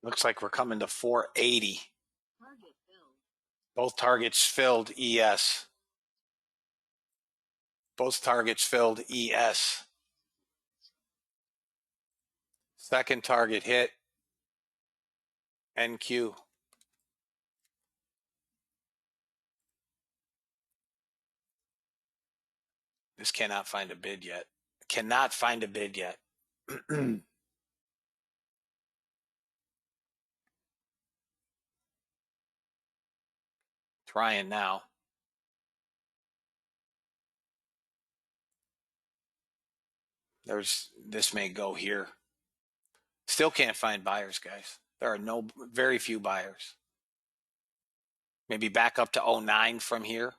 S1: Looks like we're coming to 480.
S2: Target filled.
S1: Both targets filled ES. Both targets filled ES. Second target hit NQ. This cannot find a bid yet. Cannot find a bid yet. Trying now. This may go here. Still can't find buyers, guys. There are very few buyers. Maybe back up to 09 from here.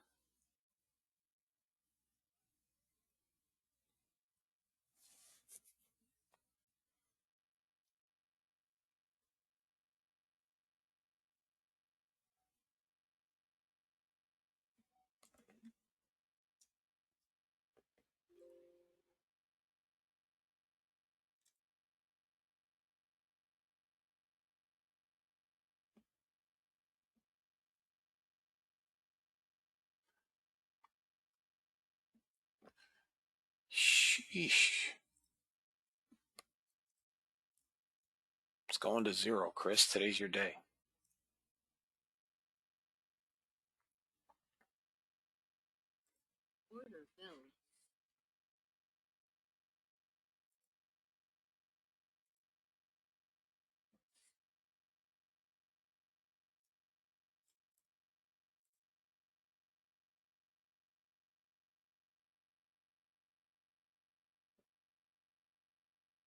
S1: Sheesh. It's going to zero, Chris. Today's your day.
S2: Order filled.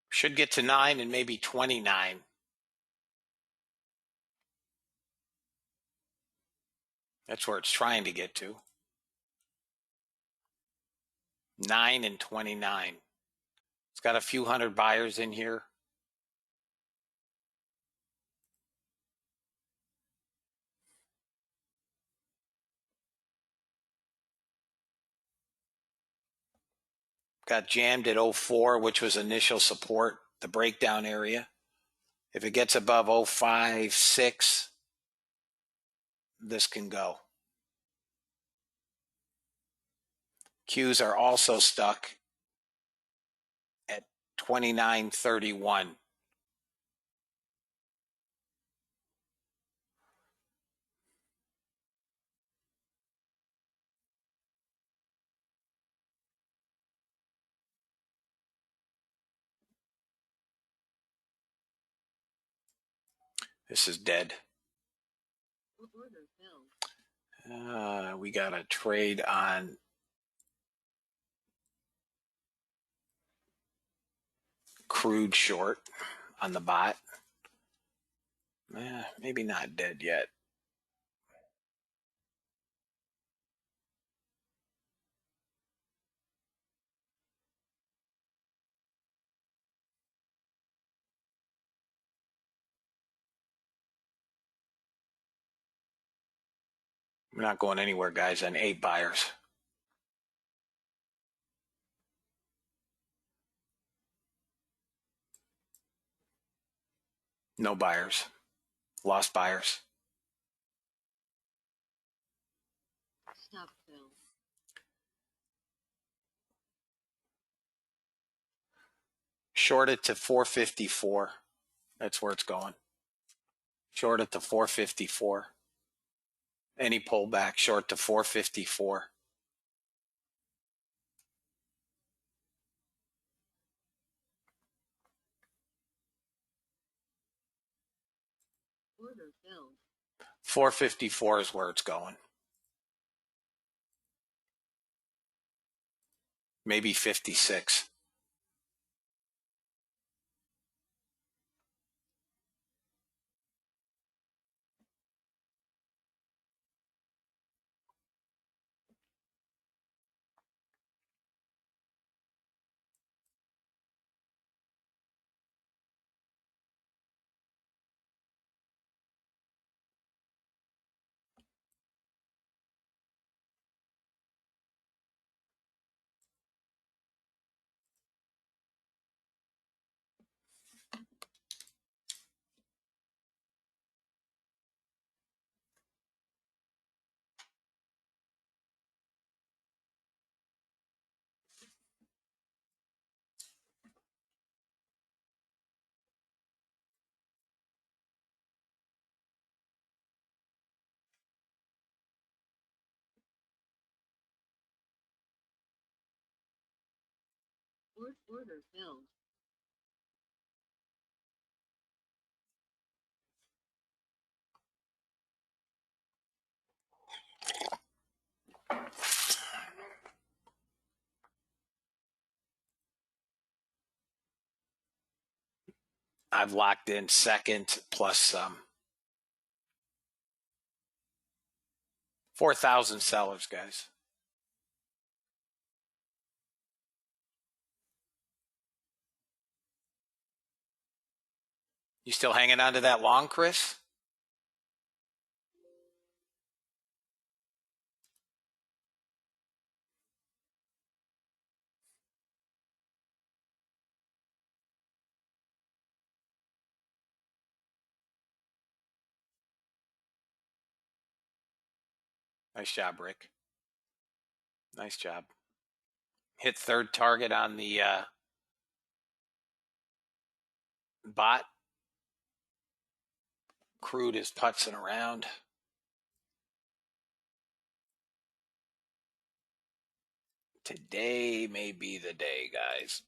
S1: Should get to 9 and maybe 29. That's where it's trying to get to. 9 and 29. It's got a few hundred buyers in here. Got jammed at 04, which was initial support, the breakdown area. If it gets above 05, 6, this can go. Qs are also stuck at 29.31. This is dead.
S2: Order filled.
S1: We got a trade on crude short on the bot. Maybe not dead yet. We're not going anywhere, guys, on 8 buyers. No buyers. Lost buyers.
S2: Stop fill.
S1: Short it to 454. That's where it's going. Short it to 454. Any pullback short to 454.
S2: Order filled.
S1: 454 is where it's going. Maybe 56.
S2: Order filled.
S1: I've locked in second plus some. 4,000 sellers, guys. You still hanging on to that long, Chris? Nice job, Rick. Nice job. Hit third target on the bot. Crude is putzing around. Today may be the day, guys.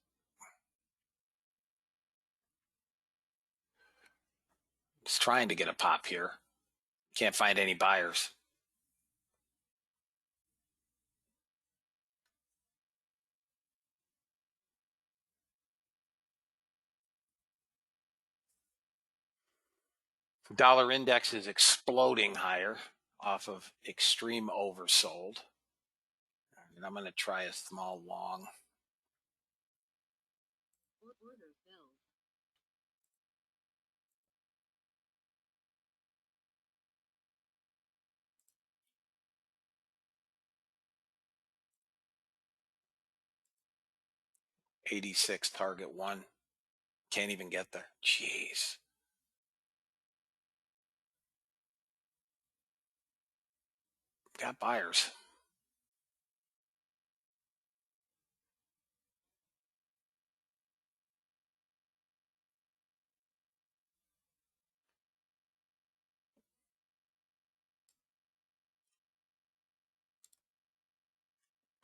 S1: Just trying to get a pop here. Can't find any buyers. Dollar index is exploding higher off of extreme oversold. And I'm going to try a small long.
S2: Order filled.
S1: '86 target 1. Can't even get there. Jeez. Got buyers.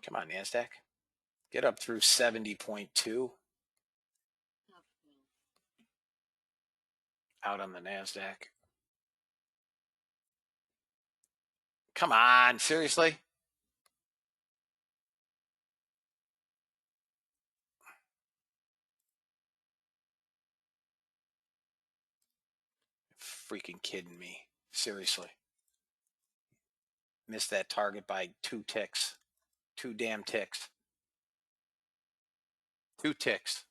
S1: Come on, NASDAQ. Get up through 70.2.
S2: Stop fill.
S1: Out on the NASDAQ. Come on, seriously? freaking kidding me? Seriously. Missed that target by 2 ticks. 2 damn ticks. 2 ticks.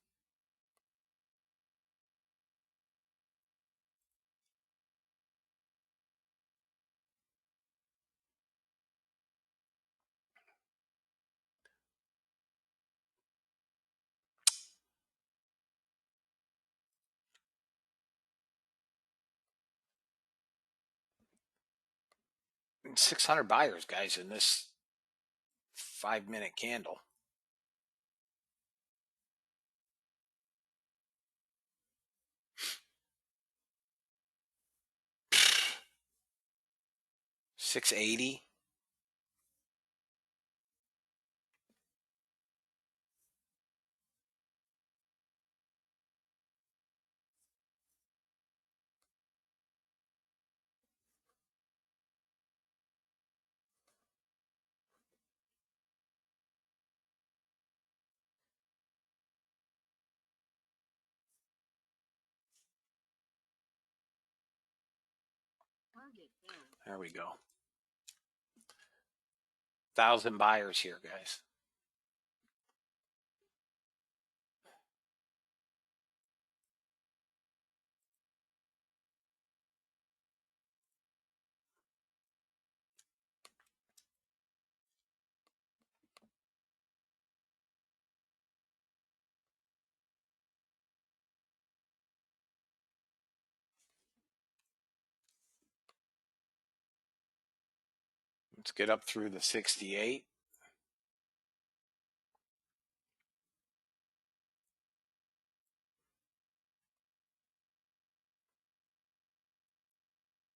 S1: And 600 buyers, guys, in this 5-minute candle. $680.
S2: Target filled.
S1: There we go. 1,000 buyers here, guys. Let's get up through the 68.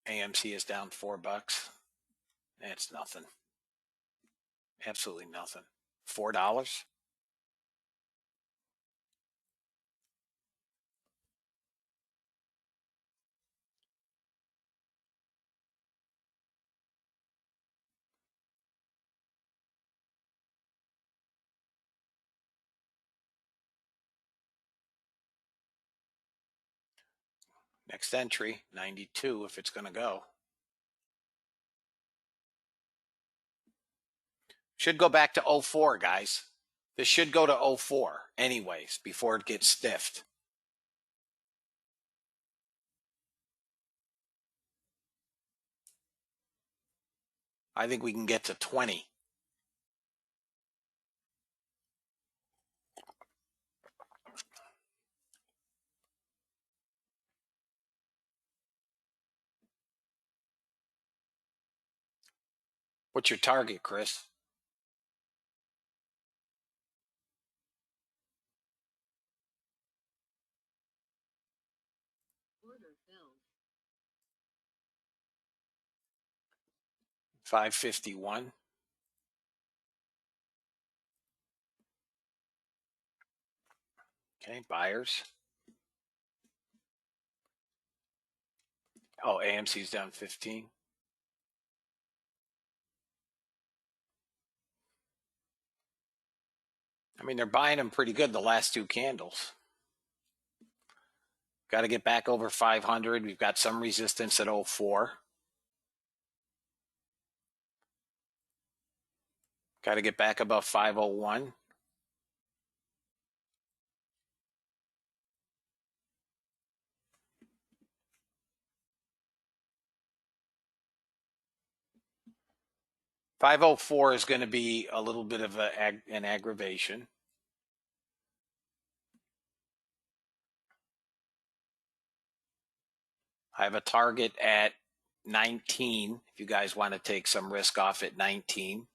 S1: AMC is down $4. It's nothing. Absolutely nothing. $4? Next entry, 92 if it's going to go. Should go back to 04, guys. This should go to 04 anyways before it gets stiffed. I think we can get to 20. What's your target, Chris?
S2: Order filled.
S1: 551. Okay, buyers. Oh, AMC's down 15. I mean, they're buying them pretty good the last 2 candles. Got to get back over 500. We've got some resistance at 04. Got to get back above 501. $504 is going to be a little bit of an aggravation. I have a target at 19 if you guys want to take some risk off at 19.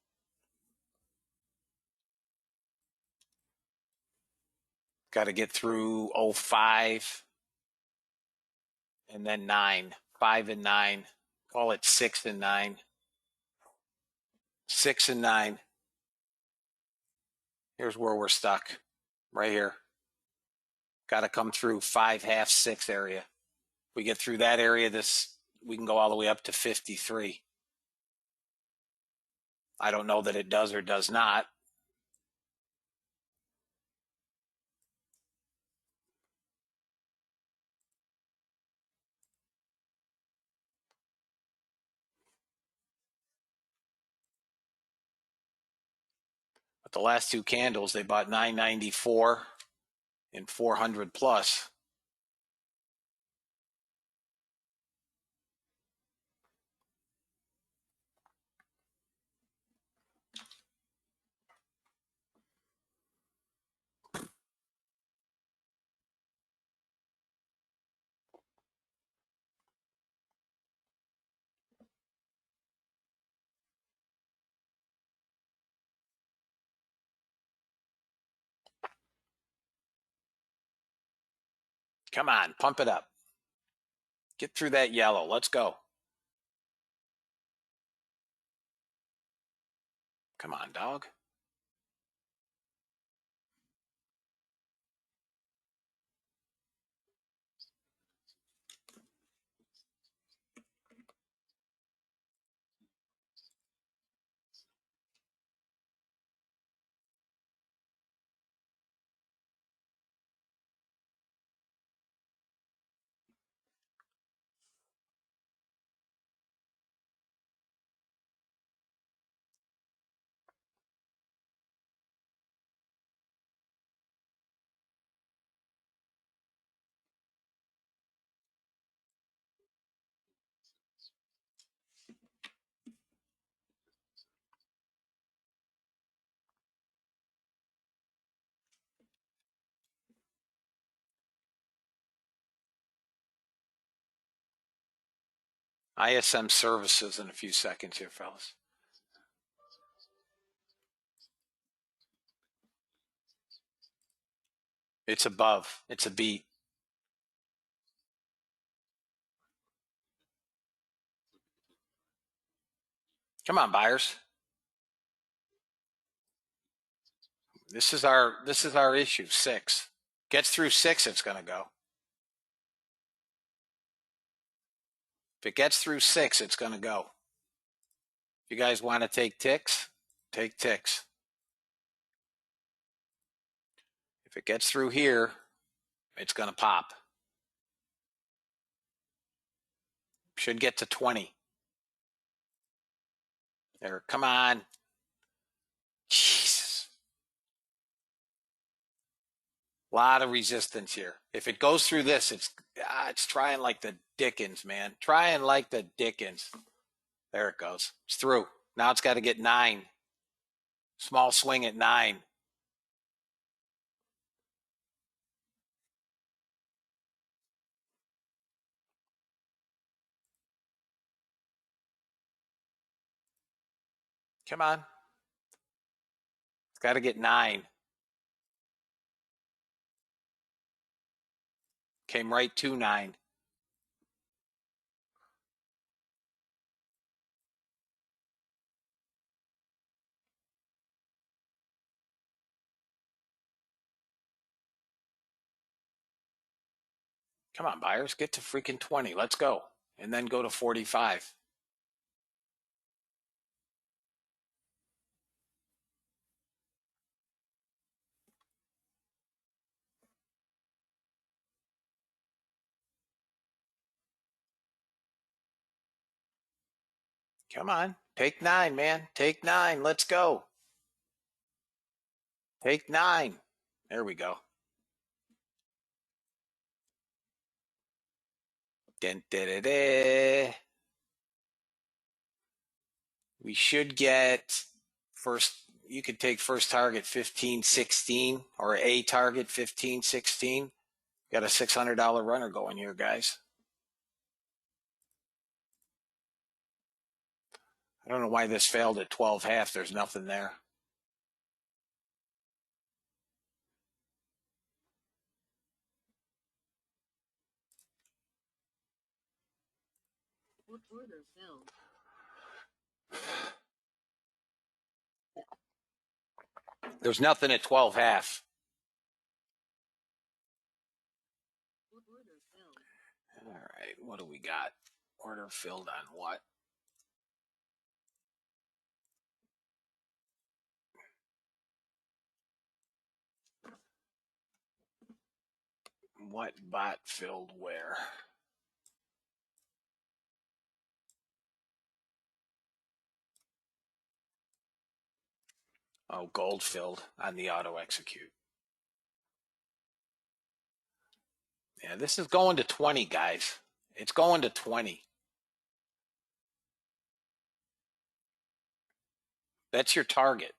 S1: Got to get through 05 and then 9. 5 and 9. Call it 6 and 9. 6 and 9. Here's where we're stuck. Right here. Got to come through 5, half, 6 area. We get through that area, we can go all the way up to 53. I don't know that it does or does not. But the last two candles, they bought 994 and 400 plus. Come on, pump it up. Get through that yellow. Let's go. Come on, dog. ISM services in a few seconds here, fellas. It's above. It's a beat. Come on, buyers. This is our issue. 6. Gets through 6, it's gonna go. If it gets through 6, it's gonna go. If you guys want to take ticks, take ticks. If it gets through here, it's gonna pop. Should get to 20. There, come on. Jesus. A lot of resistance here. If it goes through this, it's trying like the Dickens, man. Trying like the Dickens. There it goes. It's through. Now it's got to get 9. Small swing at 9. Come on. It's got to get 9. Came right to 9. Come on, buyers. Get to freaking 20. Let's go. And then go to 45. Come on. Take 9, man. Take 9. Let's go. Take 9. There we go. Dun-da-da-da. We should get first. You could take first target 15.16 or a target 15.16. Got a $600 runner going here, guys. I don't know why this failed at 12.5. There's nothing there.
S2: Order filled.
S1: There's nothing at 12.5.
S2: Order filled.
S1: All right, what do we got? Order filled on what? What bot filled where? Oh, gold filled on the auto execute. Yeah, this is going to 20, guys. It's going to 20. That's your target.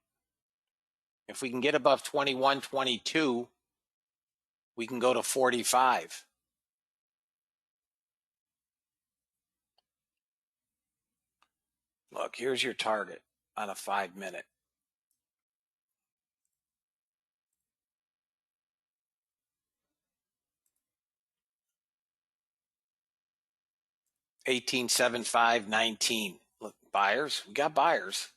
S1: If we can get above 21, 22, we can go to 45. Look, here's your target on a 5-minute. $18.75.19. Look, buyers, we got buyers.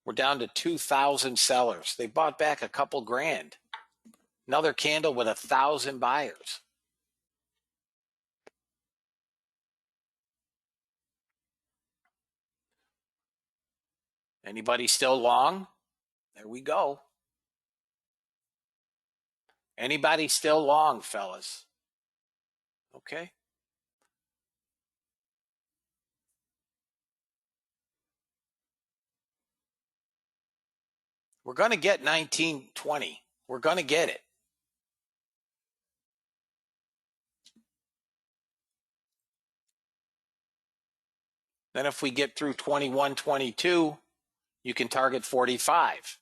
S1: We're down to 2,000 sellers. They bought back a couple grand. Another candle with 1,000 buyers. Anybody still long? There we go. Anybody still long, fellas? Okay. We're going to get 1920. We're going to get it. Then if we get through 21, 22, you can target 45.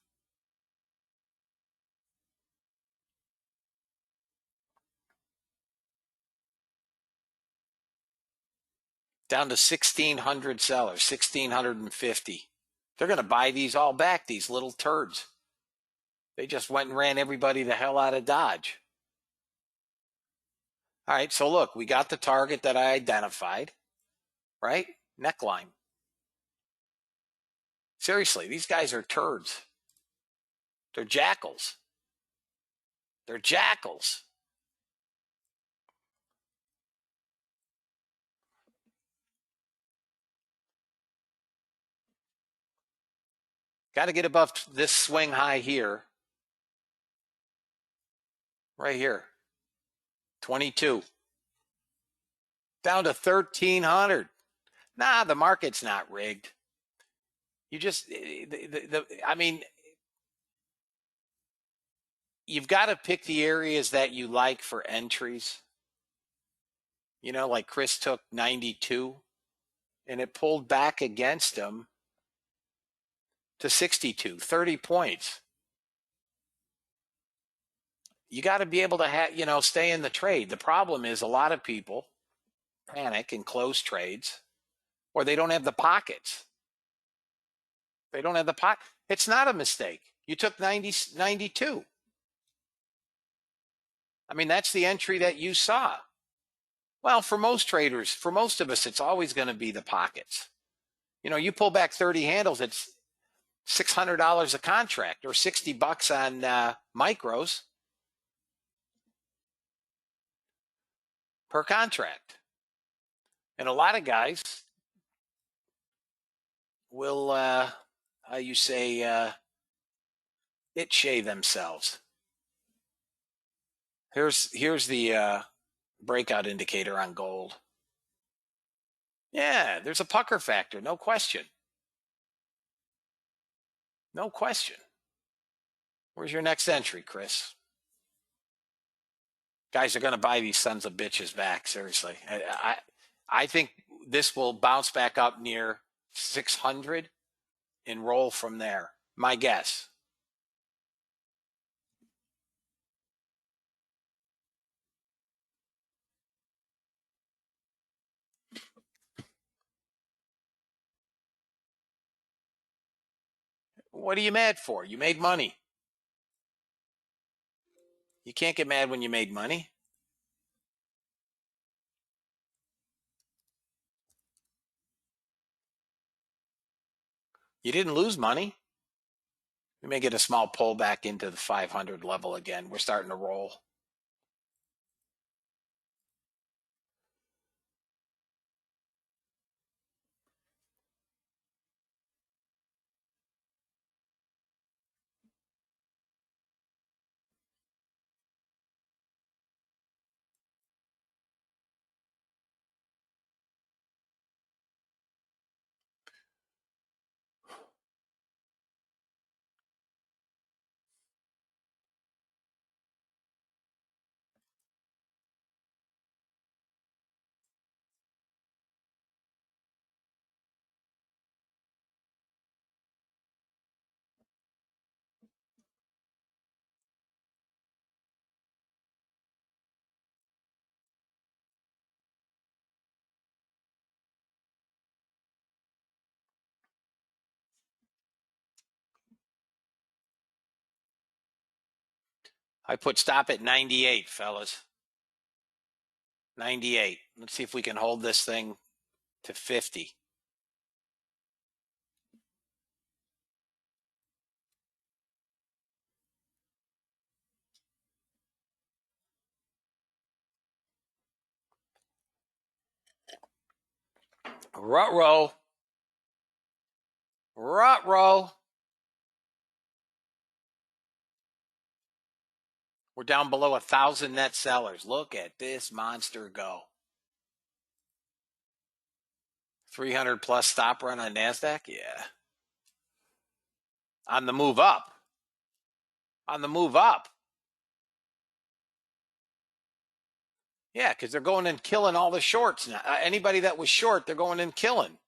S1: Down to 1,600 sellers, 1,650. They're going to buy these all back, these little turds. They just went and ran everybody the hell out of Dodge. All right, so look, we got the target that I identified, right? Neckline. Seriously, these guys are turds. They're jackals. They're jackals. Got to get above this swing high here. Right here. 22. Down to 1,300. Nah, the market's not rigged. You just, I mean, you've got to pick the areas that you like for entries. You know, like Chris took 92 and it pulled back against him to 62, 30 points. You got to be able to stay in the trade. The problem is a lot of people panic and close trades, or they don't have the pockets. They don't have the pocket. It's not a mistake. You took 92. I mean, that's the entry that you saw. Well, for most traders, for most of us, it's always going to be the pockets. You know, you pull back 30 handles, it's $600 a contract or $60 on micros per contract. And a lot of guys will, how you say, it shave themselves. Here's the breakout indicator on gold. Yeah, there's a pucker factor, no question. No question. Where's your next entry, Chris? Guys are going to buy these sons of bitches back. Seriously, I think this will bounce back up near 600 and roll from there. My guess. What are you mad for? You made money. You can't get mad when you made money. You didn't lose money. We may get a small pullback into the 500 level again. We're starting to roll. I put stop at 98, fellas. 98. Let's see if we can hold this thing to 50. Rut-row. Rut-row. We're down below 1,000 net sellers. Look at this monster go. 300 plus stop run on NASDAQ? Yeah. On the move up. On the move up. Yeah, because they're going and killing all the shorts now. Anybody that was short, they're going and killing.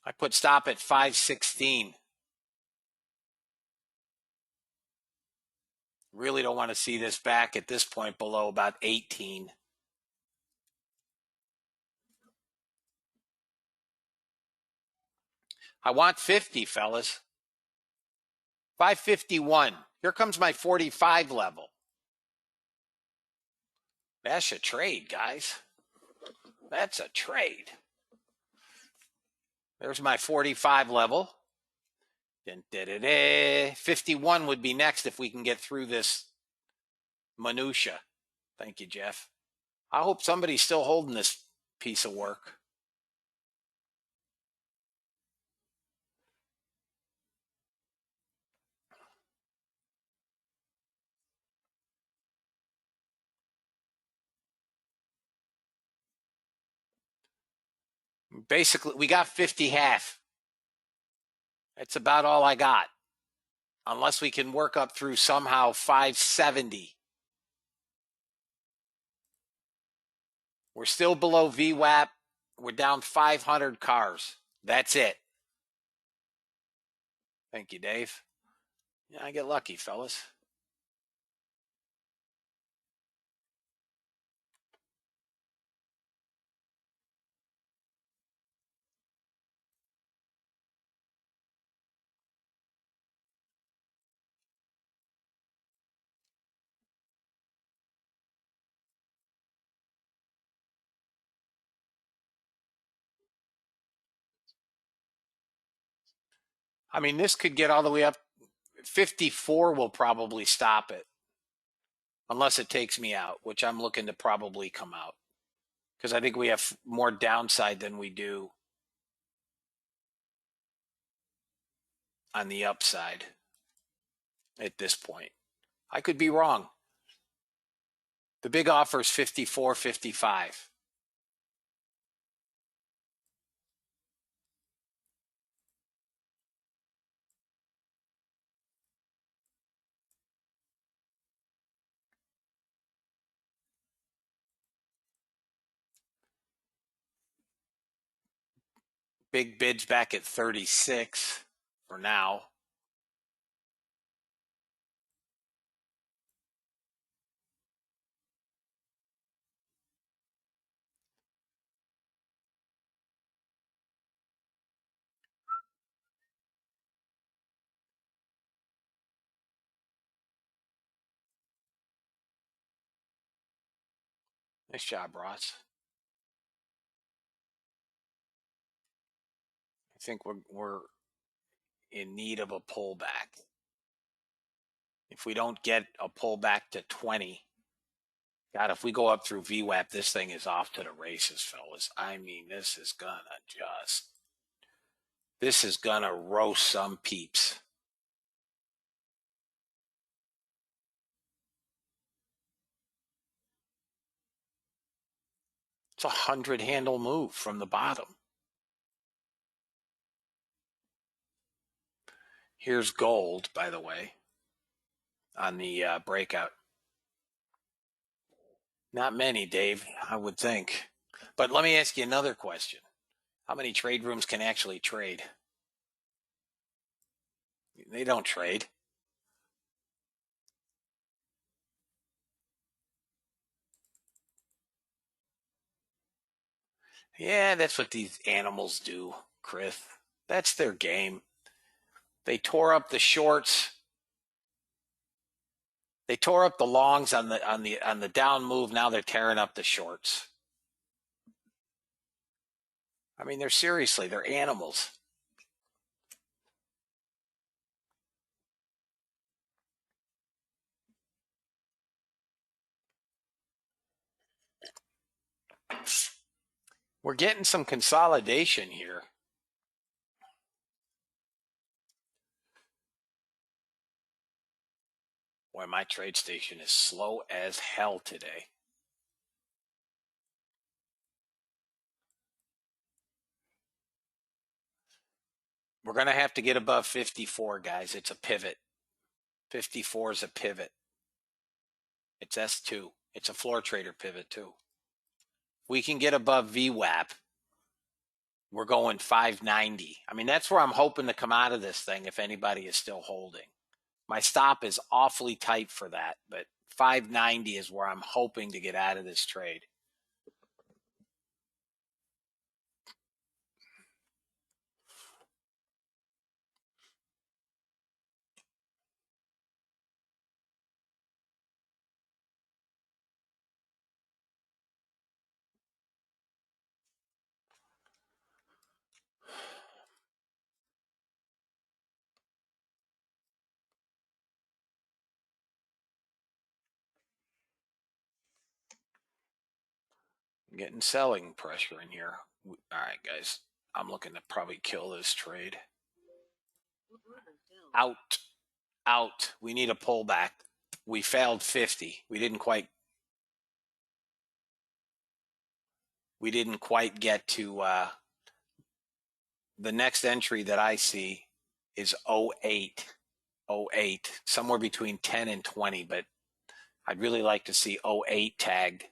S1: I put stop at 516. Really don't want to see this back at this point below about 18. I want 50, fellas. 551. Here comes my 45 level. That's a trade, guys. That's a trade. There's my 45 level. 51 would be next if we can get through this minutia. Thank you, Jeff. I hope somebody's still holding this piece of work. Basically, we got 50 half. That's about all I got. Unless we can work up through somehow 570. We're still below VWAP. We're down 500 cars. That's it. Thank you, Dave. Yeah, I get lucky, fellas. I mean, this could get all the way up. 54 will probably stop it. Unless it takes me out, which I'm looking to probably come out. Because I think we have more downside than we do on the upside at this point. I could be wrong. The big offer is 54, 55. Big bids back at 36 for now. Nice job, Ross. I think we're in need of a pullback. If we don't get a pullback to 20, God, if we go up through VWAP, this thing is off to the races, fellas. I mean, this is gonna roast some peeps. It's a 100 handle move from the bottom. Here's gold, by the way, on the breakout. Not many, Dave, I would think. But let me ask you another question. How many trade rooms can actually trade? They don't trade. Yeah, that's what these animals do, Chris. That's their game. They tore up the shorts. They tore up the longs on the down move. Now they're tearing up the shorts. I mean, they're animals. We're getting some consolidation here. Boy, my trade station is slow as hell today. We're going to have to get above 54, guys. It's a pivot. 54 is a pivot. It's S2. It's a floor trader pivot, too. We can get above VWAP. We're going 590. I mean, that's where I'm hoping to come out of this thing if anybody is still holding. My stop is awfully tight for that, but 590 is where I'm hoping to get out of this trade. I'm getting selling pressure in here. All right, guys. I'm looking to probably kill this trade. Out. Out. We need a pullback. We failed 50. We didn't quite get to the next entry that I see is 08. 08, somewhere between 10 and 20, but I'd really like to see 08 tagged.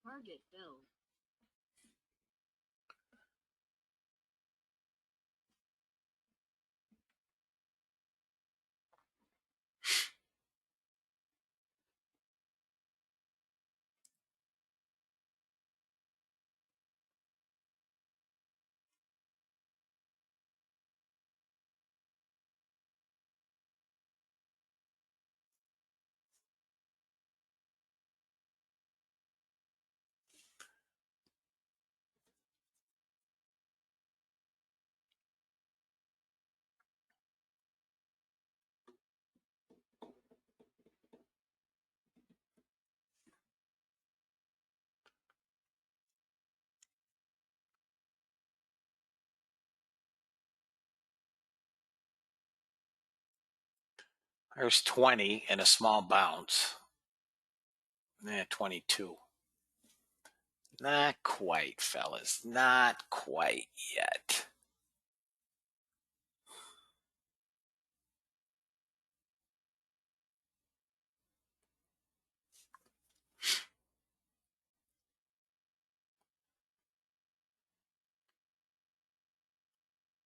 S2: Target filled.
S1: There's 20 and a small bounce. 22. Not quite, fellas. Not quite yet.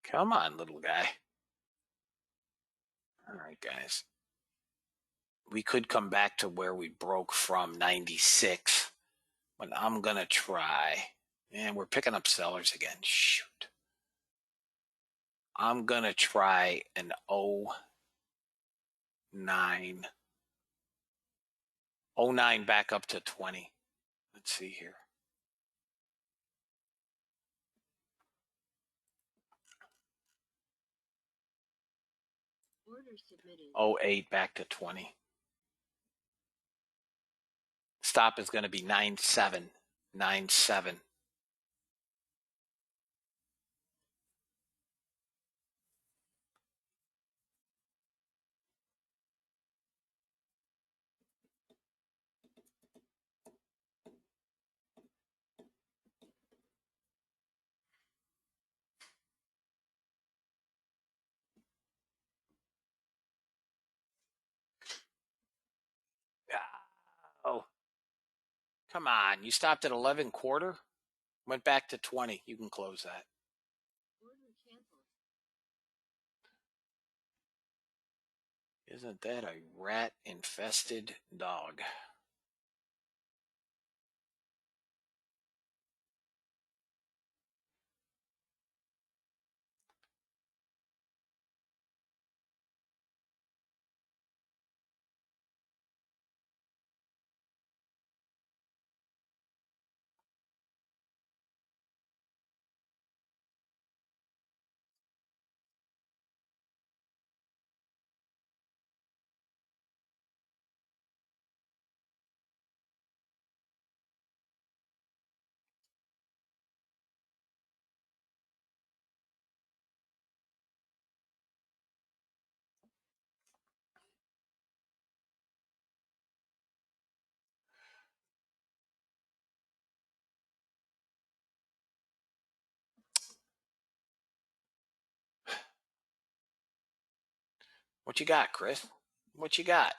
S1: Come on, little guy. All right, guys. We could come back to where we broke from 96, but I'm going to try. And we're picking up sellers again. Shoot. I'm going to try an 09. 09 back up to 20. Let's see here.
S2: Order submitted.
S1: 08 back to 20. Stop is going to be 97. 97. Oh, Come on, you stopped at 11 quarter, went back to 20. You can close that.
S2: Order canceled.
S1: Isn't that a rat infested dog? What you got, Chris? What you got?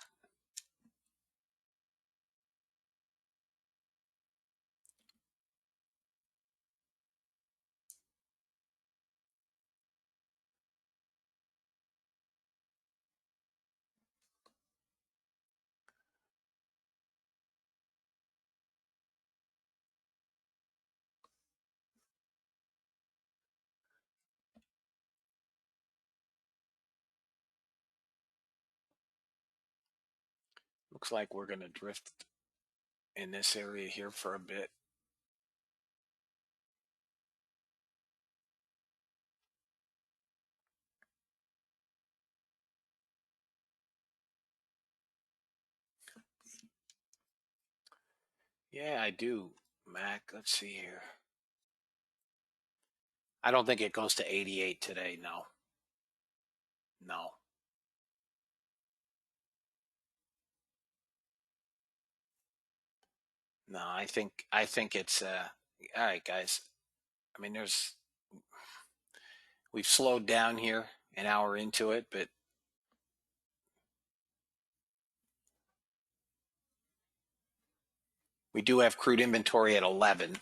S1: Looks like we're going to drift in this area here for a bit. Yeah, I do, Mac. Let's see here. I don't think it goes to 88 today. No. No. No, I think it's all right, guys. I mean, we've slowed down here an hour into it, but we do have crude inventory at 11.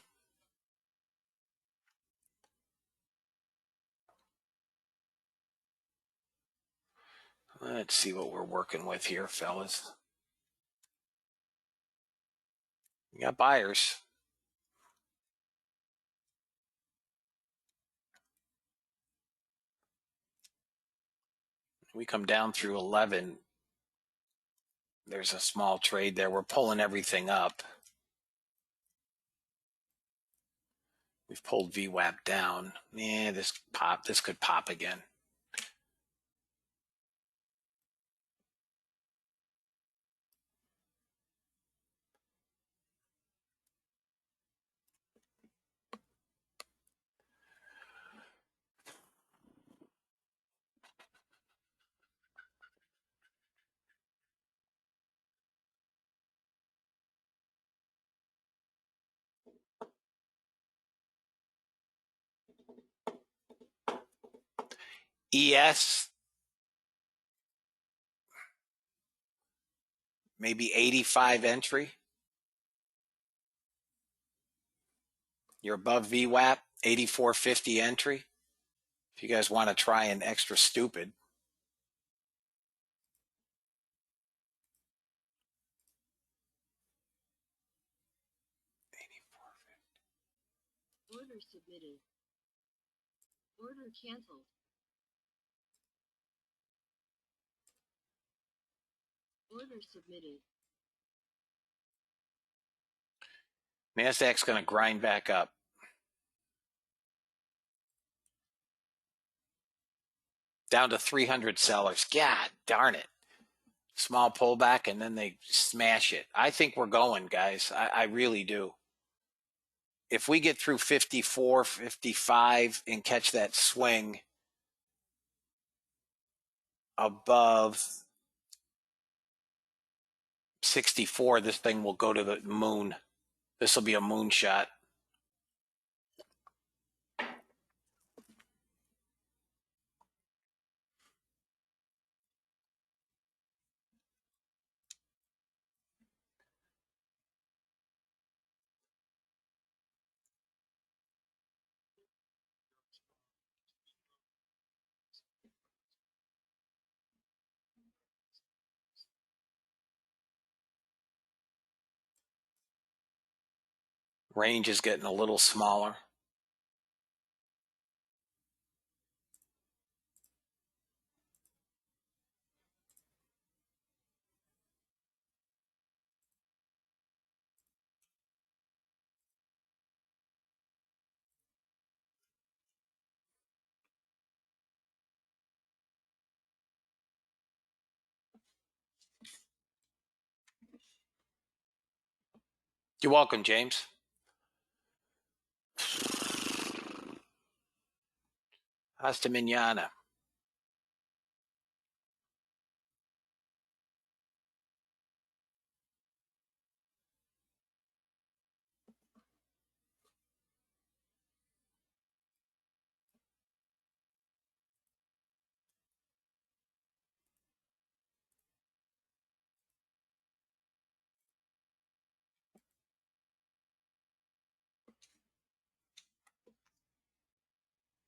S1: Let's see what we're working with here, fellas. We got buyers. We come down through 11. There's a small trade there. We're pulling everything up. We've pulled VWAP down. Yeah, this could pop again. ES, maybe 85 entry. You're above VWAP, 84.50 entry. If you guys want to try an extra stupid.
S2: Order submitted. Order canceled. Order submitted.
S1: NASDAQ's going to grind back up. Down to 300 sellers. God darn it. Small pullback and then they smash it. I think we're going, guys. I really do. If we get through 54, 55 and catch that swing above 64, this thing will go to the moon. This will be a moonshot. Range is getting a little smaller. You're welcome, James. Hasta mañana.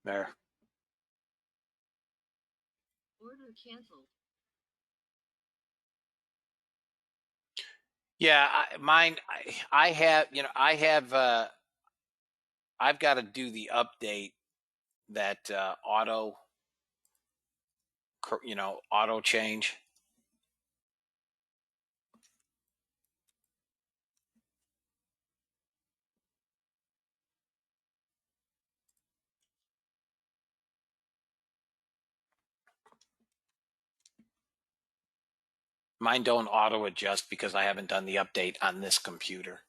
S1: There.
S2: Order canceled.
S1: Yeah, I have, I've got to do the update that auto change. Mine don't auto adjust because I haven't done the update on this computer.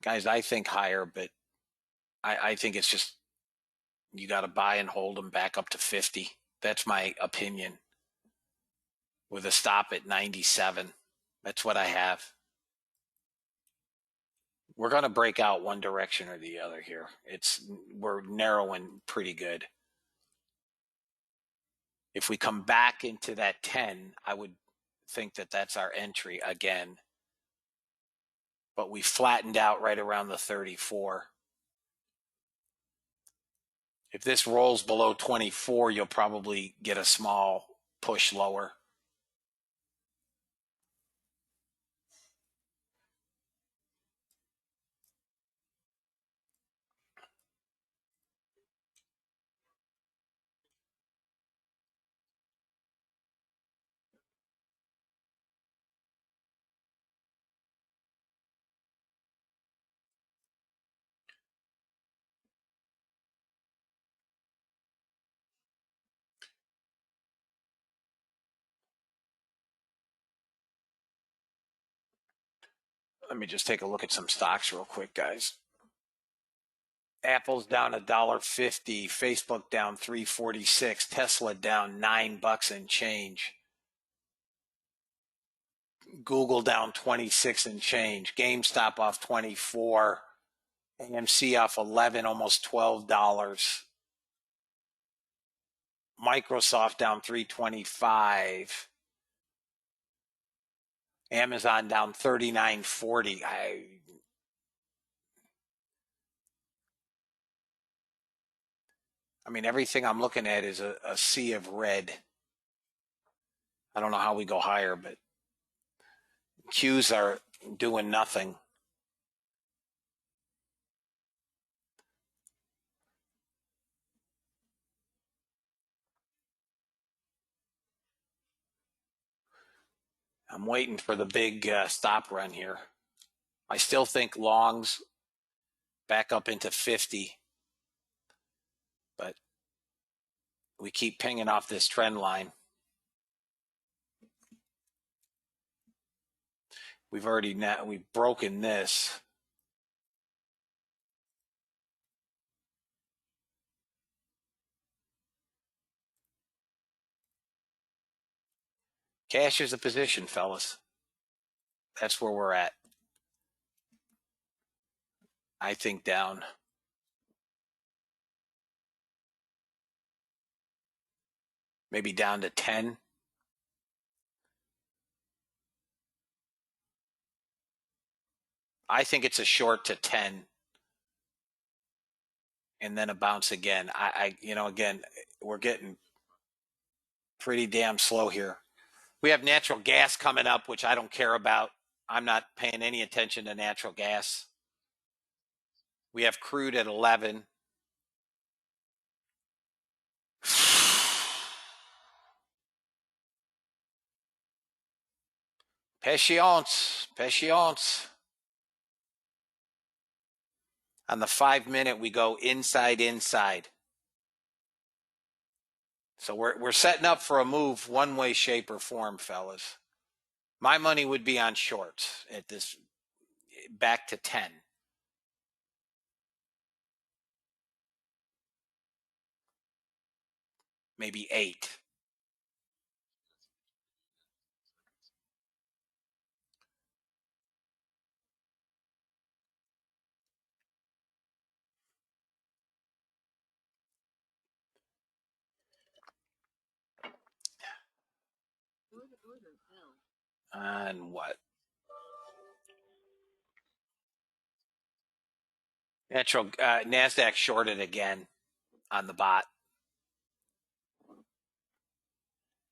S1: Guys, I think higher, but I think it's just you got to buy and hold them back up to 50. That's my opinion. With a stop at 97. That's what I have. We're going to break out one direction or the other here. We're narrowing pretty good. If we come back into that 10, I would think that that's our entry again. But we flattened out right around the 34. If this rolls below 24, you'll probably get a small push lower. Let me just take a look at some stocks real quick, guys. Apple's down $1.50, Facebook down 3.46, Tesla down $9 and change, Google down 26 and change, GameStop off 24, AMC off 11, almost $12, Microsoft down 325, Amazon down 39.40. I mean, everything I'm looking at is a sea of red. I don't know how we go higher, but Qs are doing nothing. I'm waiting for the big stop run here. I still think longs back up into 50, but we keep pinging off this trend line. We've broken this. Cash is a position, fellas. That's where we're at. I think down. Maybe down to 10. I think it's a short to 10 and then a bounce again. Again, we're getting pretty damn slow here. We have natural gas coming up, which I don't care about. I'm not paying any attention to natural gas. We have crude at 11. Patience, patience. On the 5 minute, we go inside, inside. So we're setting up for a move one way, shape, or form, fellas. My money would be on shorts at this, back to 10. Maybe 8.
S2: Order, L.
S1: On what? Natural Nasdaq shorted again on the bot.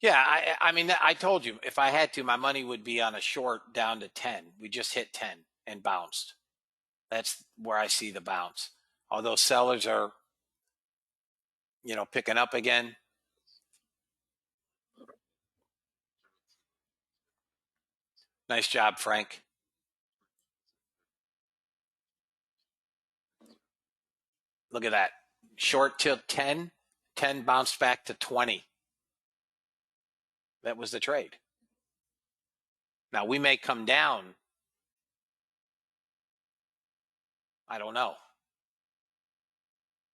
S1: Yeah, I mean, I told you if I had to, my money would be on a short down to 10. We just hit 10 and bounced. That's where I see the bounce. Although sellers are, picking up again. Nice job, Frank. Look at that. Short till 10, 10 bounced back to 20. That was the trade. Now we may come down. I don't know.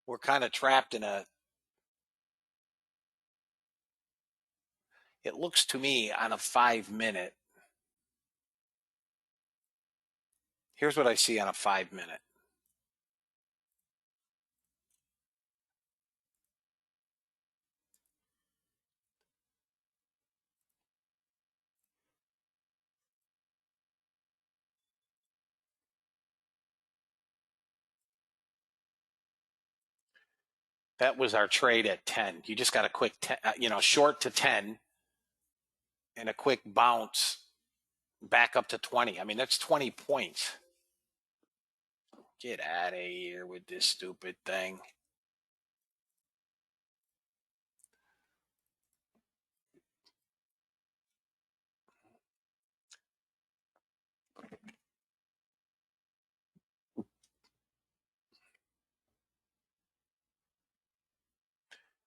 S1: We're kind of trapped in a, it looks to me on a 5 minute. Here's what I see on a 5 minute. That was our trade at 10. You just got a quick 10, short to 10 and a quick bounce back up to 20. I mean, that's 20 points. Get out of here with this stupid thing.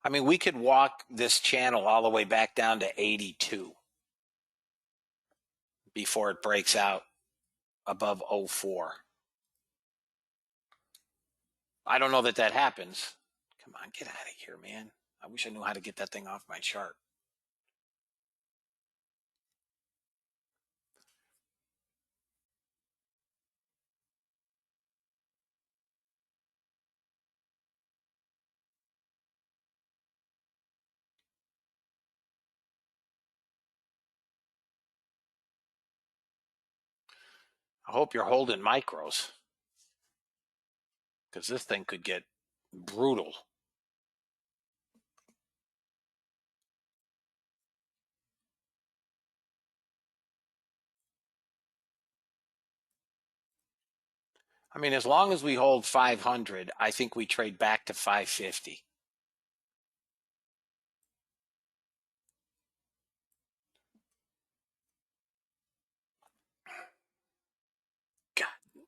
S1: I mean, we could walk this channel all the way back down to 82 before it breaks out above 04. I don't know that happens. Come on, get out of here, man. I wish I knew how to get that thing off my chart. I hope you're holding micros because this thing could get brutal. I mean, as long as we hold 500, I think we trade back to 550. God,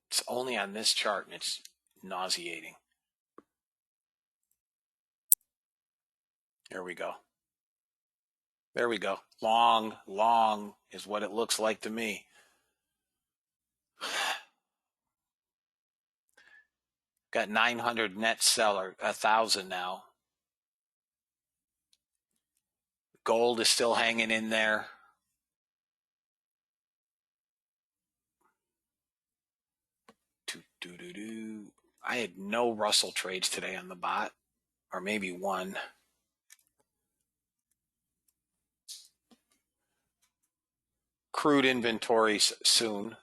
S1: it's only on this chart and it's nauseating. There we go. There we go. Long, long is what it looks like to me. Got 900 net seller, 1,000 now. Gold is still hanging in there. I had no Russell trades today on the bot, or maybe one. Crude inventories soon.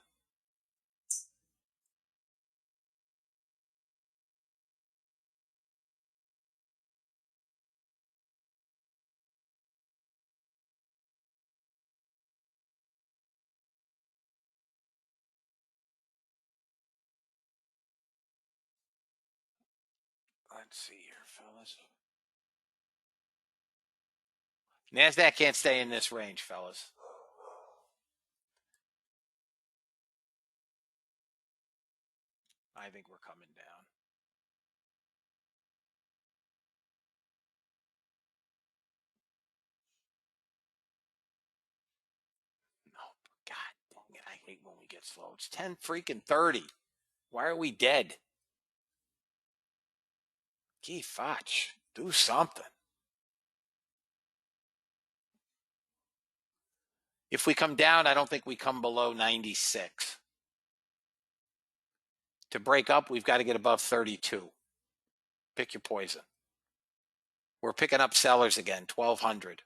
S1: Let's see here, fellas. NASDAQ can't stay in this range, fellas. I think we're coming down. No, God dang it. I hate when we get slow. It's 10 freaking 30. Why are we dead? Gee, fotch. Do something. If we come down, I don't think we come below 96. To break up, we've got to get above 32. Pick your poison. We're picking up sellers again, 1,200.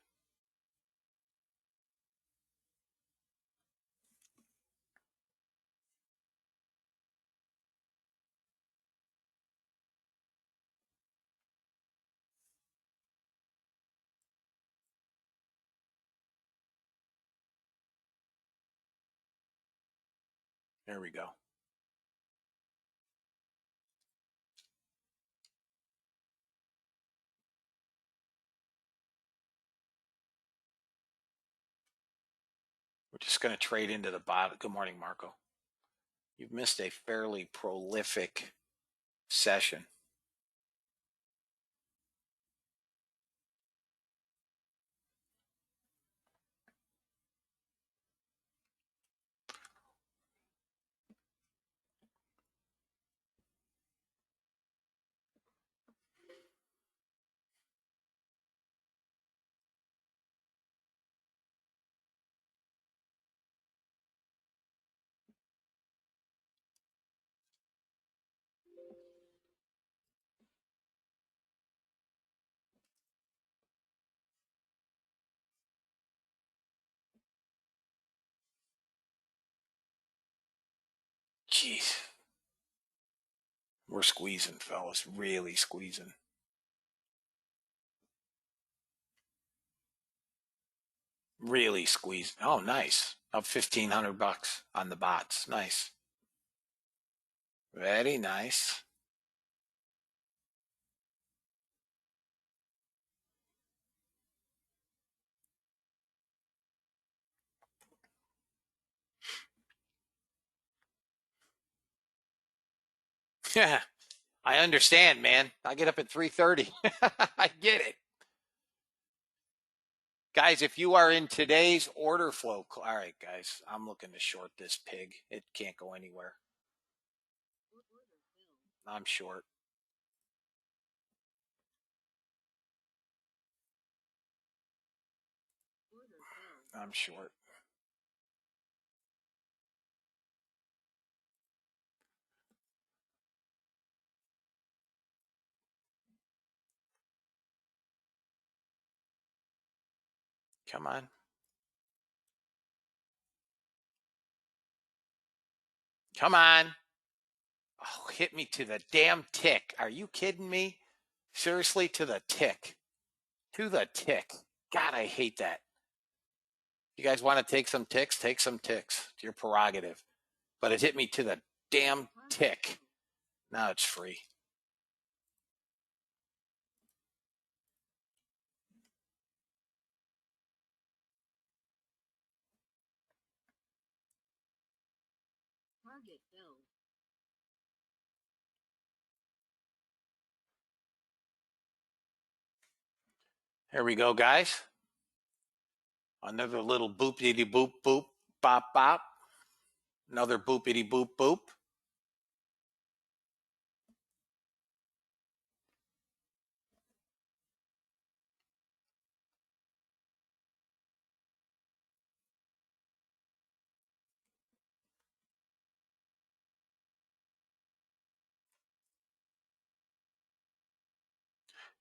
S1: There we go. We're just going to trade into the bottom. Good morning, Marco. You've missed a fairly prolific session. Jeez. We're squeezing, fellas. Really squeezing. Really squeezing. Oh, nice. Up 1,500 bucks on the bots. Nice. Very nice. Yeah, I understand, man. I get up at 3:30. I get it. Guys, if you are in today's order flow, all right, guys, I'm looking to short this pig. It can't go anywhere. I'm short. I'm short. Come on. Come on. Oh, hit me to the damn tick. Are you kidding me? Seriously, to the tick. To the tick. God, I hate that. You guys want to take some ticks? Take some ticks. It's your prerogative. But it hit me to the damn tick. Now it's free.
S2: Target filled.
S1: Here we go, guys. Another little boop-diddy boop boop bop bop. Another boopity boop boop.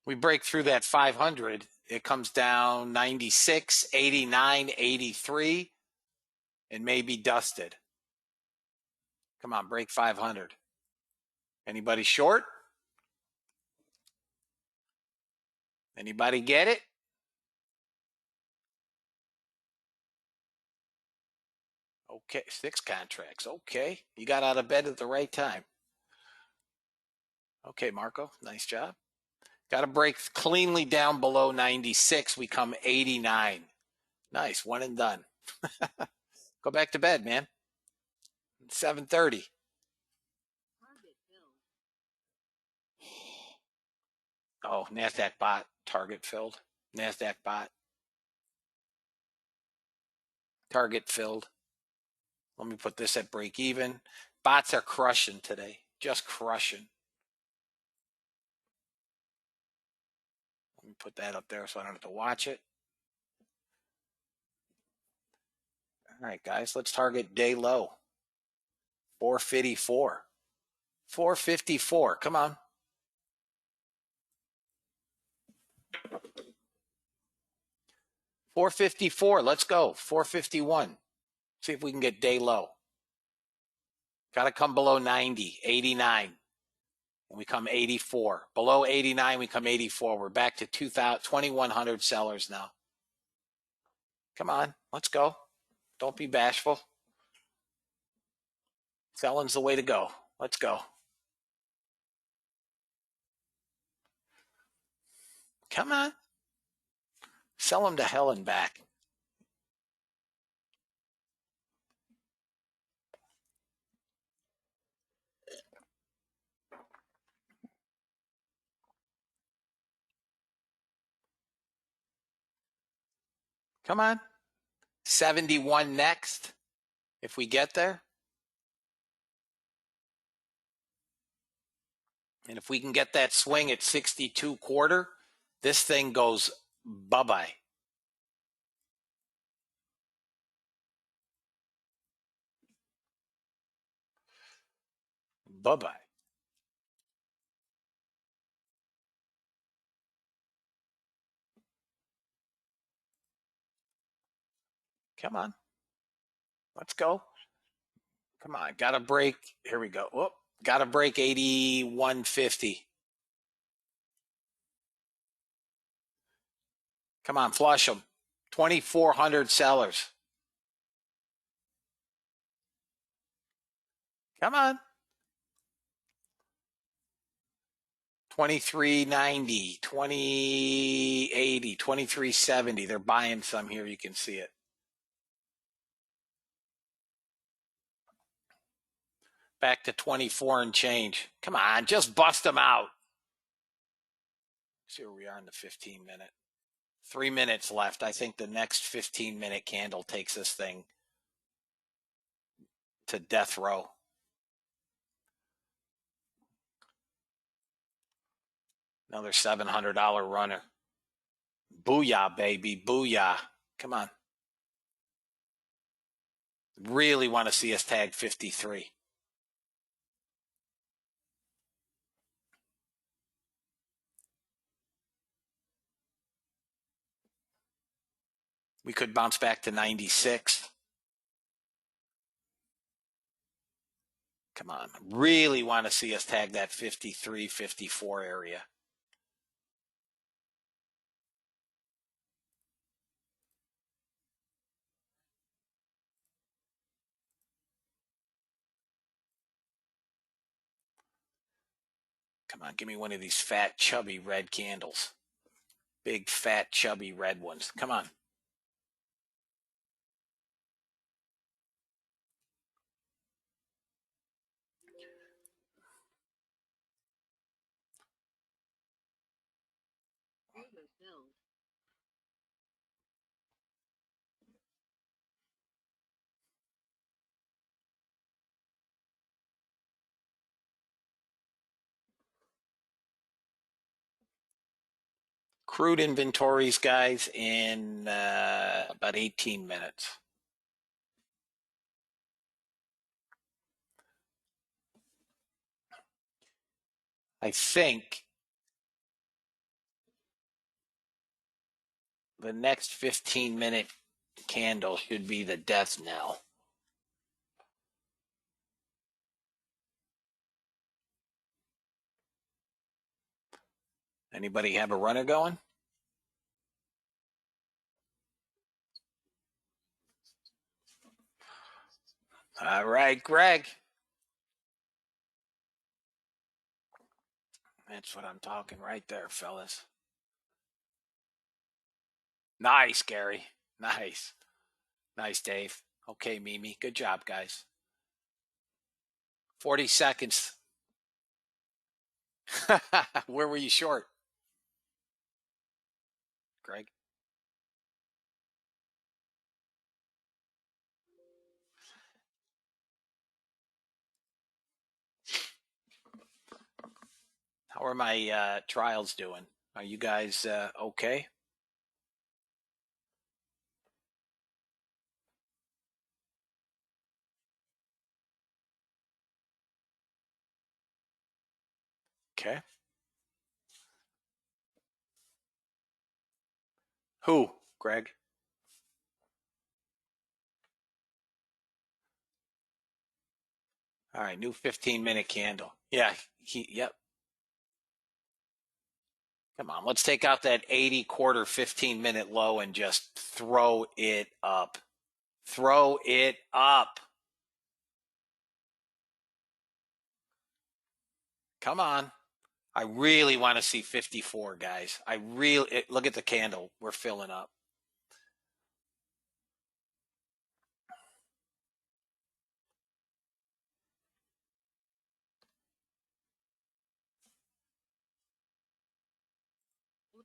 S1: We break through that 500. It comes down 96, 89, 83, and maybe dusted. Come on, break 500. Anybody short? Anybody get it? Okay, 6 contracts. Okay, you got out of bed at the right time. Okay, Marco, nice job. Got to break cleanly down below 96. We come 89. Nice, one and done. Go back to bed, man. 7:30.
S2: Target filled.
S1: Oh, NASDAQ bot, target filled. NASDAQ bot, target filled. Let me put this at break even. Bots are crushing today, just crushing. Let me put that up there so I don't have to watch it. All right, guys, let's target day low. 454. 454. Come on. $454. Let's go. 451. See if we can get day low. Got to come below 90, 89. And we come 84. Below 89, we come 84. We're back to 2,100 sellers now. Come on, let's go. Don't be bashful. Selling's the way to go. Let's go. Come on. Sell them to hell and back. Come on. 71 next, if we get there. And if we can get that swing at 62 quarter, this thing goes bye-bye. Bye-bye. Come on. Let's go. Come on. Got to break. Here we go. Whoop. Got to break 81.50. Come on, flush them. 2,400 sellers. Come on. 2390, 2080, 2370. They're buying some here. You can see it. Back to 24 and change. Come on, just bust them out. See where we are in the 15-minute. 3 minutes left. I think the next 15-minute candle takes this thing to death row. Another $700 runner. Booyah, baby. Booyah. Come on. Really want to see us tag 53. We could bounce back to 96. Come on. Really want to see us tag that 53, 54 area. Come on, give me one of these fat, chubby red candles. Big, fat, chubby red ones. Come on.
S2: Order filled.
S1: Crude inventories, guys, in about 18 minutes. I think the next 15-minute candle should be the death knell. Anybody have a runner going? All right, Greg. That's what I'm talking right there, fellas. Nice, Gary. Nice. Nice, Dave. Okay, Mimi. Good job, guys. 40 seconds. Where were you short, Greg? How are my trials doing? Are you guys okay? Okay. Who, Greg? All right, new 15-minute candle. Yeah, yep. Come on, let's take out that 80 quarter 15-minute low and just throw it up. Throw it up. Come on. I really want to see 54, guys. Look at the candle. We're filling up.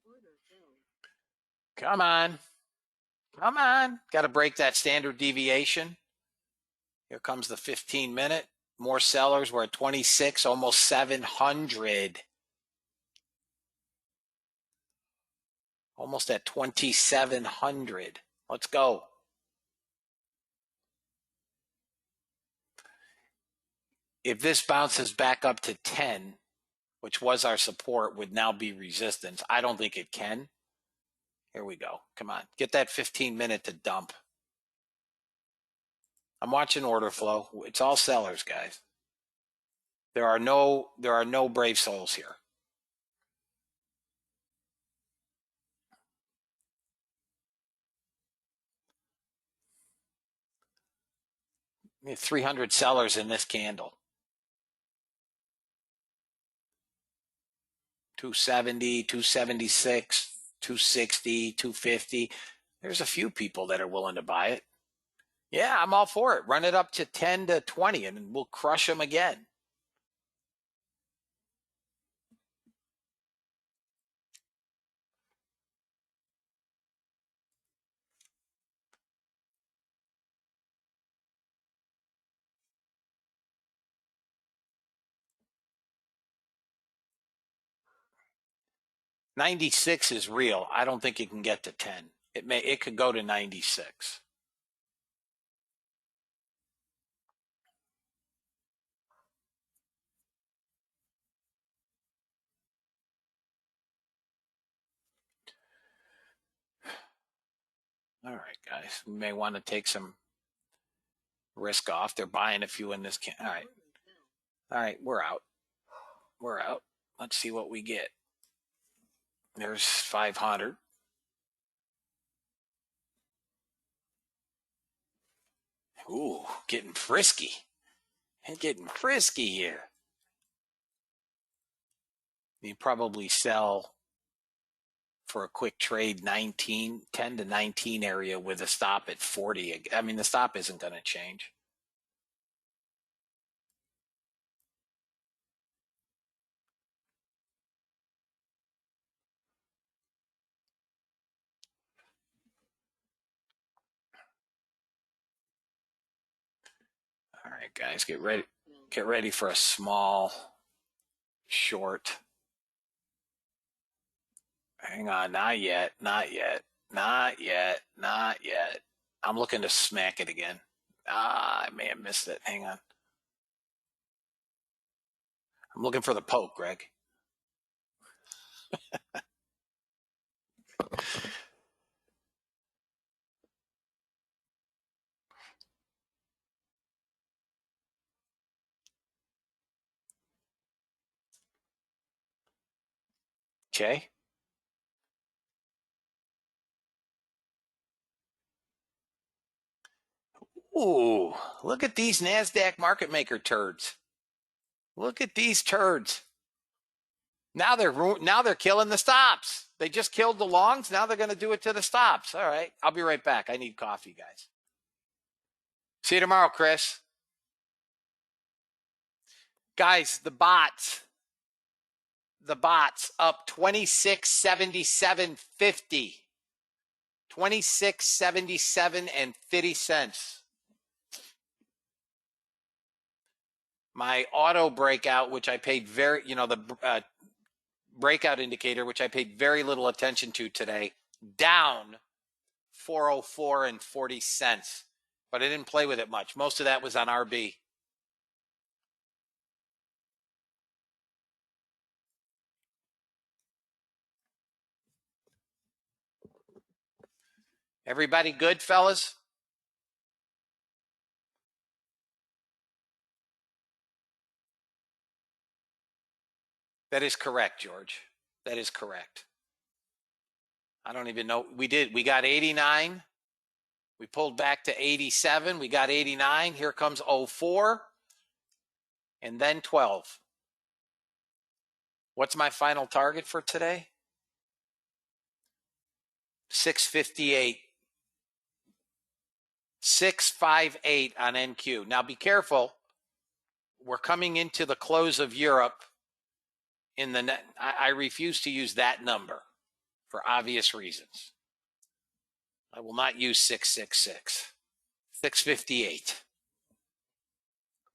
S2: Order filled.
S1: Come on. Come on. Got to break that standard deviation. Here comes the 15-minute. More sellers. We're at 26, almost 700. Almost at 2,700. Let's go. If this bounces back up to 10, which was our support, would now be resistance. I don't think it can. Here we go. Come on. Get that 15-minute to dump. I'm watching order flow. It's all sellers, guys. There are no brave souls here. We have 300 sellers in this candle. 270, 276, 260, 250. There's a few people that are willing to buy it. Yeah, I'm all for it. Run it up to 10 to 20 and we'll crush them again. '96 is real. I don't think it can get to 10. It could go to 96. All right, guys. We may want to take some risk off. They're buying a few in this can. All right.
S2: Order filled.
S1: All right, we're out. We're out. Let's see what we get. There's 500. Ooh, getting frisky. Getting frisky here. You probably sell for a quick trade 19, 10 to 19 area with a stop at 40. I mean, the stop isn't going to change. All right, guys, get ready. Get ready for a small short. Hang on, not yet, not yet, not yet, not yet. I'm looking to smack it again. I may have missed it. Hang on. I'm looking for the poke, Greg. Okay. Ooh, look at these NASDAQ market maker turds. Look at these turds. Now they're killing the stops. They just killed the longs. Now they're going to do it to the stops. All right. I'll be right back. I need coffee, guys. See you tomorrow, Chris. Guys, the bots up 26.77.50. 26.77 and 50 cents. My auto breakout, which I paid the breakout indicator, which I paid very little attention to today, down 404 and 40 cents. But I didn't play with it much. Most of that was on RB. Everybody good, fellas? That is correct, George. That is correct. I don't even know. We got 89. We pulled back to 87. We got 89. Here comes 04. And then 12. What's my final target for today? 658. 658 on NQ. Now be careful. We're coming into the close of Europe in the net. I refuse to use that number for obvious reasons. I will not use 666. 658.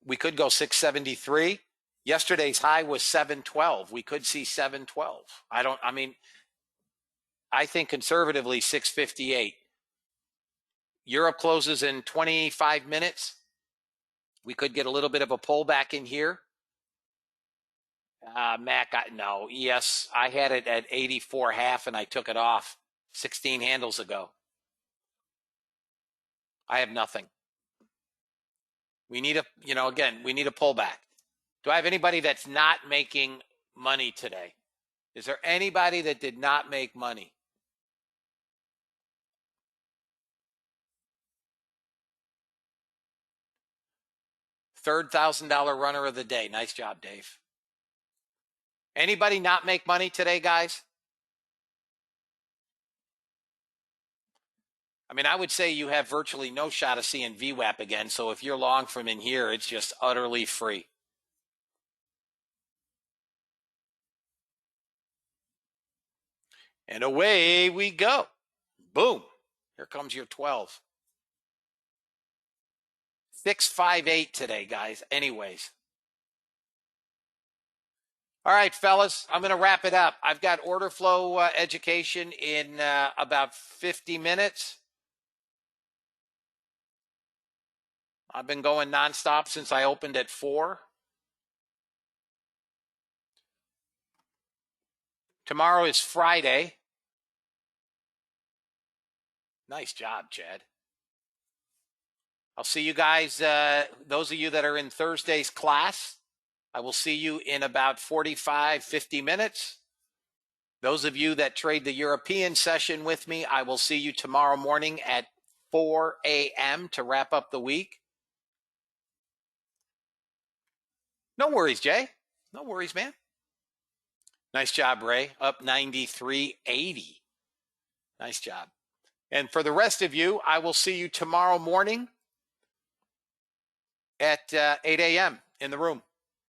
S1: We could go 673. Yesterday's high was 712. We could see 712. I think conservatively 658. Europe closes in 25 minutes. We could get a little bit of a pullback in here. Mac, no. Yes, I had it at 84.5 and I took it off 16 handles ago. I have nothing. We need we need a pullback. Do I have anybody that's not making money today? Is there anybody that did not make money? Third $1,000 runner of the day. Nice job, Dave. Anybody not make money today, guys? I would say you have virtually no shot of seeing VWAP again. So if you're long from in here, it's just utterly free. And away we go. Boom. Here comes your 12. 658 today, guys. Anyways. All right, fellas, I'm going to wrap it up. I've got order flow education in about 50 minutes. I've been going nonstop since I opened at 4. Tomorrow is Friday. Nice job, Chad. I'll see you guys, those of you that are in Thursday's class, I will see you in about 45, 50 minutes. Those of you that trade the European session with me, I will see you tomorrow morning at 4 a.m. to wrap up the week. No worries, Jay. No worries, man. Nice job, Ray. Up 93.80. Nice job. And for the rest of you, I will see you tomorrow morning at 8 a.m. in the room.